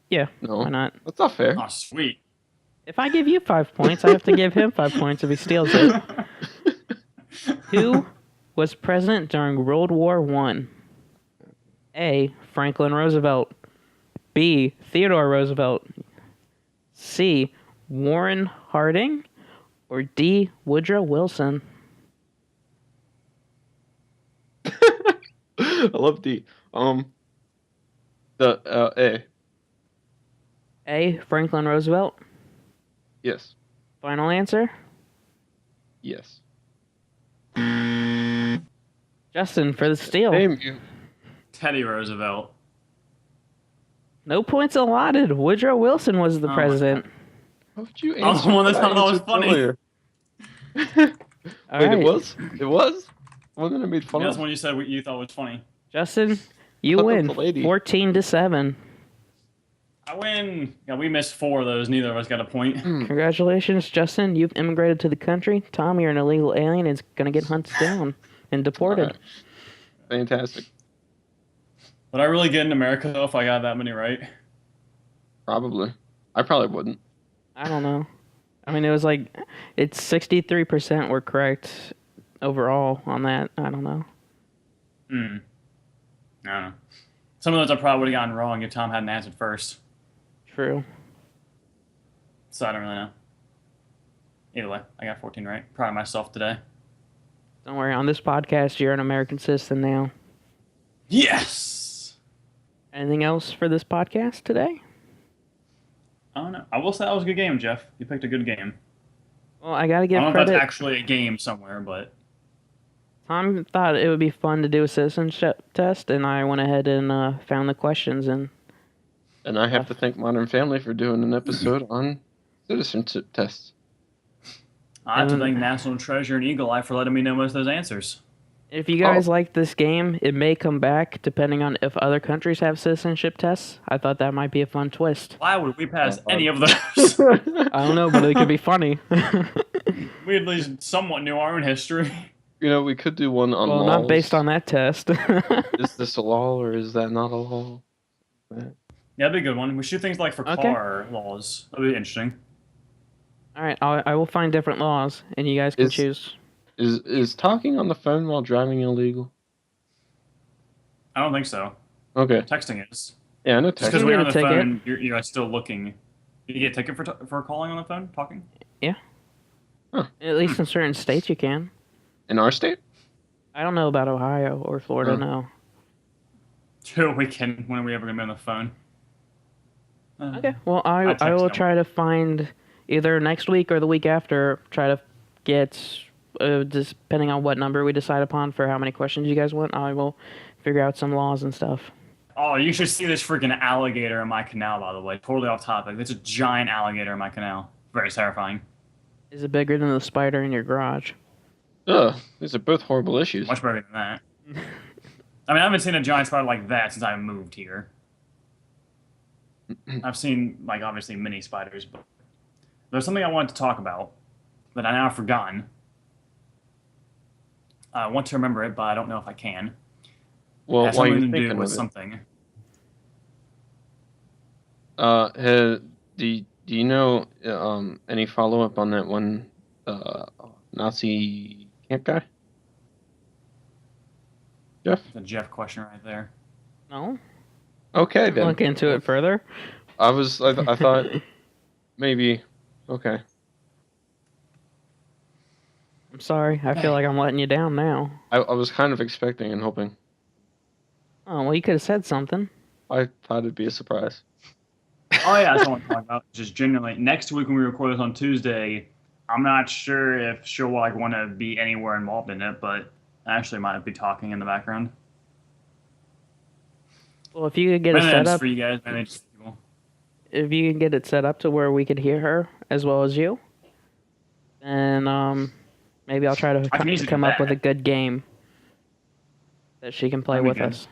[SPEAKER 1] Yeah.
[SPEAKER 3] No.
[SPEAKER 1] Why not?
[SPEAKER 3] That's not fair.
[SPEAKER 2] Oh, sweet.
[SPEAKER 1] If I give you 5 points, I have to give him 5 points if he steals it. Who was president during World War I? A. Franklin Roosevelt. B. Theodore Roosevelt. C. Warren Harding. Or D. Woodrow Wilson.
[SPEAKER 3] I love D. A.
[SPEAKER 1] A. Franklin Roosevelt.
[SPEAKER 3] Yes.
[SPEAKER 1] Final answer?
[SPEAKER 3] Yes.
[SPEAKER 1] Justin for the steal.
[SPEAKER 3] Damn you.
[SPEAKER 2] Teddy Roosevelt.
[SPEAKER 1] No points allotted. Woodrow Wilson was the
[SPEAKER 2] Oh my
[SPEAKER 1] president.
[SPEAKER 3] How would you
[SPEAKER 2] I was
[SPEAKER 3] answer
[SPEAKER 2] the one that
[SPEAKER 3] what
[SPEAKER 2] thought that was
[SPEAKER 3] answered
[SPEAKER 2] funny.
[SPEAKER 3] earlier?
[SPEAKER 1] All
[SPEAKER 3] Wait,
[SPEAKER 1] right.
[SPEAKER 3] it was? It was? One that I made fun
[SPEAKER 2] That's
[SPEAKER 3] of?
[SPEAKER 2] one you said you thought was funny.
[SPEAKER 1] Justin, you
[SPEAKER 3] Fuck up
[SPEAKER 1] win.
[SPEAKER 3] the lady.
[SPEAKER 1] 14-7.
[SPEAKER 2] I win. Yeah, we missed 4 of those. Neither of us got a point.
[SPEAKER 1] Congratulations, Justin. You've immigrated to the country. Tom, you're an illegal alien and is going to get hunted down and deported.
[SPEAKER 3] Alright. Fantastic.
[SPEAKER 2] Would I really get in America, though, if I got that many right?
[SPEAKER 3] Probably. I probably wouldn't.
[SPEAKER 1] I don't know. I mean, it was like, it's 63% were correct overall on that. I don't know.
[SPEAKER 2] I don't know. Some of those I probably would have gotten wrong if Tom hadn't answered first.
[SPEAKER 1] True.
[SPEAKER 2] So I don't really know. Either way, I got 14 right. Proud of myself today.
[SPEAKER 1] Don't worry. On this podcast, you're an American citizen now.
[SPEAKER 2] Yes!
[SPEAKER 1] Anything else for this podcast today?
[SPEAKER 2] I don't know. I will say that was a good game, Jeff. You picked a good game.
[SPEAKER 1] Well, I got to
[SPEAKER 2] I
[SPEAKER 1] give
[SPEAKER 2] don't know if
[SPEAKER 1] credit.
[SPEAKER 2] that's actually a game somewhere, but...
[SPEAKER 1] Tom thought it would be fun to do a citizenship test, and I went ahead and found the questions. And
[SPEAKER 3] And I have to thank Modern Family for doing an episode on citizenship tests.
[SPEAKER 2] I have to thank National Treasure and Eagle Eye for letting me know most of those answers.
[SPEAKER 1] if you guys like this game, it may come back depending on if other countries have citizenship tests. I thought that might be a fun twist.
[SPEAKER 2] Why would we pass
[SPEAKER 3] Oh,
[SPEAKER 2] any of those?
[SPEAKER 1] I don't know, but it could be funny.
[SPEAKER 2] We at least somewhat knew our own history.
[SPEAKER 3] You know, we could do one on
[SPEAKER 1] Well,
[SPEAKER 3] laws.
[SPEAKER 1] not based on that test.
[SPEAKER 3] Is this a law or is that not a law?
[SPEAKER 2] Yeah, that'd be a good one. We should do things like for
[SPEAKER 1] Okay.
[SPEAKER 2] car laws. That'd be interesting.
[SPEAKER 1] All right, I will find different laws, and you guys can choose.
[SPEAKER 3] Is talking on the phone while driving illegal?
[SPEAKER 2] I don't think so.
[SPEAKER 3] Okay.
[SPEAKER 2] Texting is.
[SPEAKER 3] Yeah, I know
[SPEAKER 2] Just
[SPEAKER 3] text.
[SPEAKER 2] because
[SPEAKER 1] You
[SPEAKER 2] we're
[SPEAKER 1] get
[SPEAKER 2] on
[SPEAKER 1] a
[SPEAKER 2] the
[SPEAKER 1] ticket.
[SPEAKER 2] phone, you're still looking. You get a ticket for calling on the phone, talking?
[SPEAKER 1] At least in certain states, you can.
[SPEAKER 3] In our state?
[SPEAKER 1] I don't know about Ohio or Florida.
[SPEAKER 3] Oh.
[SPEAKER 1] No.
[SPEAKER 2] When are we ever gonna be on the phone?
[SPEAKER 1] Okay. Well,
[SPEAKER 2] I
[SPEAKER 1] I
[SPEAKER 2] text
[SPEAKER 1] will
[SPEAKER 2] them.
[SPEAKER 1] try to find either next week or the week after. Try to get, just depending on what number we decide upon for how many questions you guys want. I will figure out some laws and stuff.
[SPEAKER 2] Oh, you should see this freaking alligator in my canal, by the way. Totally off topic. It's a giant alligator in my canal. Very terrifying.
[SPEAKER 1] Is it bigger than the spider in your garage?
[SPEAKER 3] Ugh, these are both horrible issues.
[SPEAKER 2] Much bigger than that. I mean, I haven't seen a giant spider like that since I moved here. I've seen, like, obviously mini spiders, but there's something I wanted to talk about that I now have forgotten. I want to remember it, but I don't know if I can. It
[SPEAKER 3] Well,
[SPEAKER 2] has
[SPEAKER 3] while you're
[SPEAKER 2] something to do
[SPEAKER 3] thinking
[SPEAKER 2] with
[SPEAKER 3] of it,
[SPEAKER 2] something.
[SPEAKER 3] do you know any follow up on that one Nazi camp guy? Jeff?
[SPEAKER 2] The Jeff question right there.
[SPEAKER 1] No.
[SPEAKER 3] Okay then.
[SPEAKER 1] Look into it further.
[SPEAKER 3] I thought maybe. Okay.
[SPEAKER 1] I'm sorry. I feel like I'm letting you down now.
[SPEAKER 3] I was kind of expecting and hoping.
[SPEAKER 1] Oh, well, you could have said something.
[SPEAKER 3] I thought it'd be a surprise.
[SPEAKER 2] Oh yeah, that's what I'm talking about. Just genuinely, next week when we record this on Tuesday, I'm not sure if she'll like want to be anywhere involved in it, but Ashley might be talking in the background.
[SPEAKER 1] Well, if you could get it
[SPEAKER 2] Maybe
[SPEAKER 1] set
[SPEAKER 2] that's
[SPEAKER 1] up,
[SPEAKER 2] for you guys. Maybe just people.
[SPEAKER 1] if you can get it set up to where we could hear her as well as you, then maybe I'll try to
[SPEAKER 2] I can easily
[SPEAKER 1] come
[SPEAKER 2] do
[SPEAKER 1] up with a
[SPEAKER 2] that.
[SPEAKER 1] good game that she can play
[SPEAKER 2] That'd be
[SPEAKER 1] with
[SPEAKER 2] good.
[SPEAKER 1] us.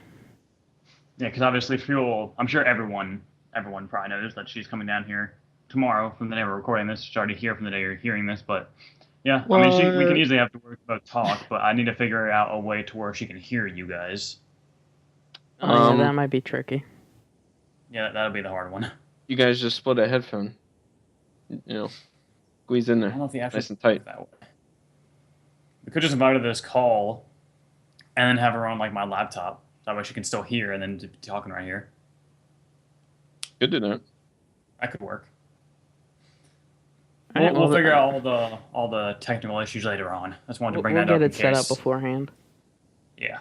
[SPEAKER 2] Yeah, because obviously fuel. I'm sure everyone probably knows that she's coming down here tomorrow from the day we're recording this. She's already here from the day you're hearing this, but yeah, I mean, we can
[SPEAKER 3] What?
[SPEAKER 2] easily have to work about talk, but I need to figure out a way to where she can hear you guys.
[SPEAKER 1] Oh yeah, that
[SPEAKER 3] Um,
[SPEAKER 1] might be tricky.
[SPEAKER 2] Yeah, that'll be the hard one.
[SPEAKER 3] you guys just split a headphone. Squeeze in
[SPEAKER 2] I
[SPEAKER 3] there,
[SPEAKER 2] don't know if the app
[SPEAKER 3] nice
[SPEAKER 2] just
[SPEAKER 3] and tight.
[SPEAKER 2] works that way. We could just invite her to this call and then have her on like my laptop. That way she can still hear and then be talking right here.
[SPEAKER 3] Good to know.
[SPEAKER 2] That could work.
[SPEAKER 1] All right,
[SPEAKER 2] We'll
[SPEAKER 1] well,
[SPEAKER 2] figure out all the technical issues later on. I just wanted to bring
[SPEAKER 1] we'll
[SPEAKER 2] that up
[SPEAKER 1] get
[SPEAKER 2] in
[SPEAKER 1] it set up
[SPEAKER 2] case.
[SPEAKER 1] beforehand.
[SPEAKER 2] Yeah.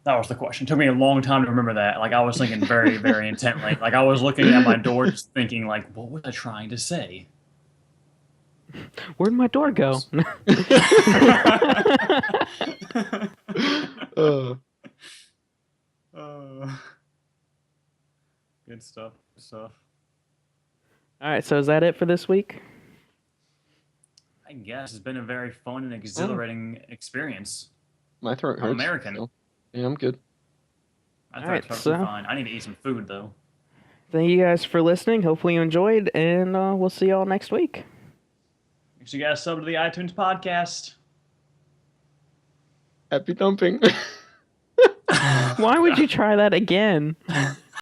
[SPEAKER 2] That was the question. It took me a long time to remember that. Like I was thinking very, very intently. Like I was looking at my door just thinking like, what was I trying to say?
[SPEAKER 1] Where'd my door go?
[SPEAKER 3] Uh,
[SPEAKER 2] Good stuff. Good stuff.
[SPEAKER 1] All right, so is that it for this week?
[SPEAKER 2] I guess it's been a very fun and exhilarating experience.
[SPEAKER 3] my throat
[SPEAKER 2] I'm
[SPEAKER 3] hurts.
[SPEAKER 2] American.
[SPEAKER 3] So, yeah, I'm good.
[SPEAKER 2] I
[SPEAKER 1] All
[SPEAKER 2] thought
[SPEAKER 1] right,
[SPEAKER 2] it was
[SPEAKER 1] so-
[SPEAKER 2] fine. I need to eat some food though.
[SPEAKER 1] Thank you guys for listening. Hopefully you enjoyed, and we'll see y'all next week.
[SPEAKER 2] Make sure you guys sub to the iTunes podcast.
[SPEAKER 3] Happy dumping.
[SPEAKER 1] Why would you try that again?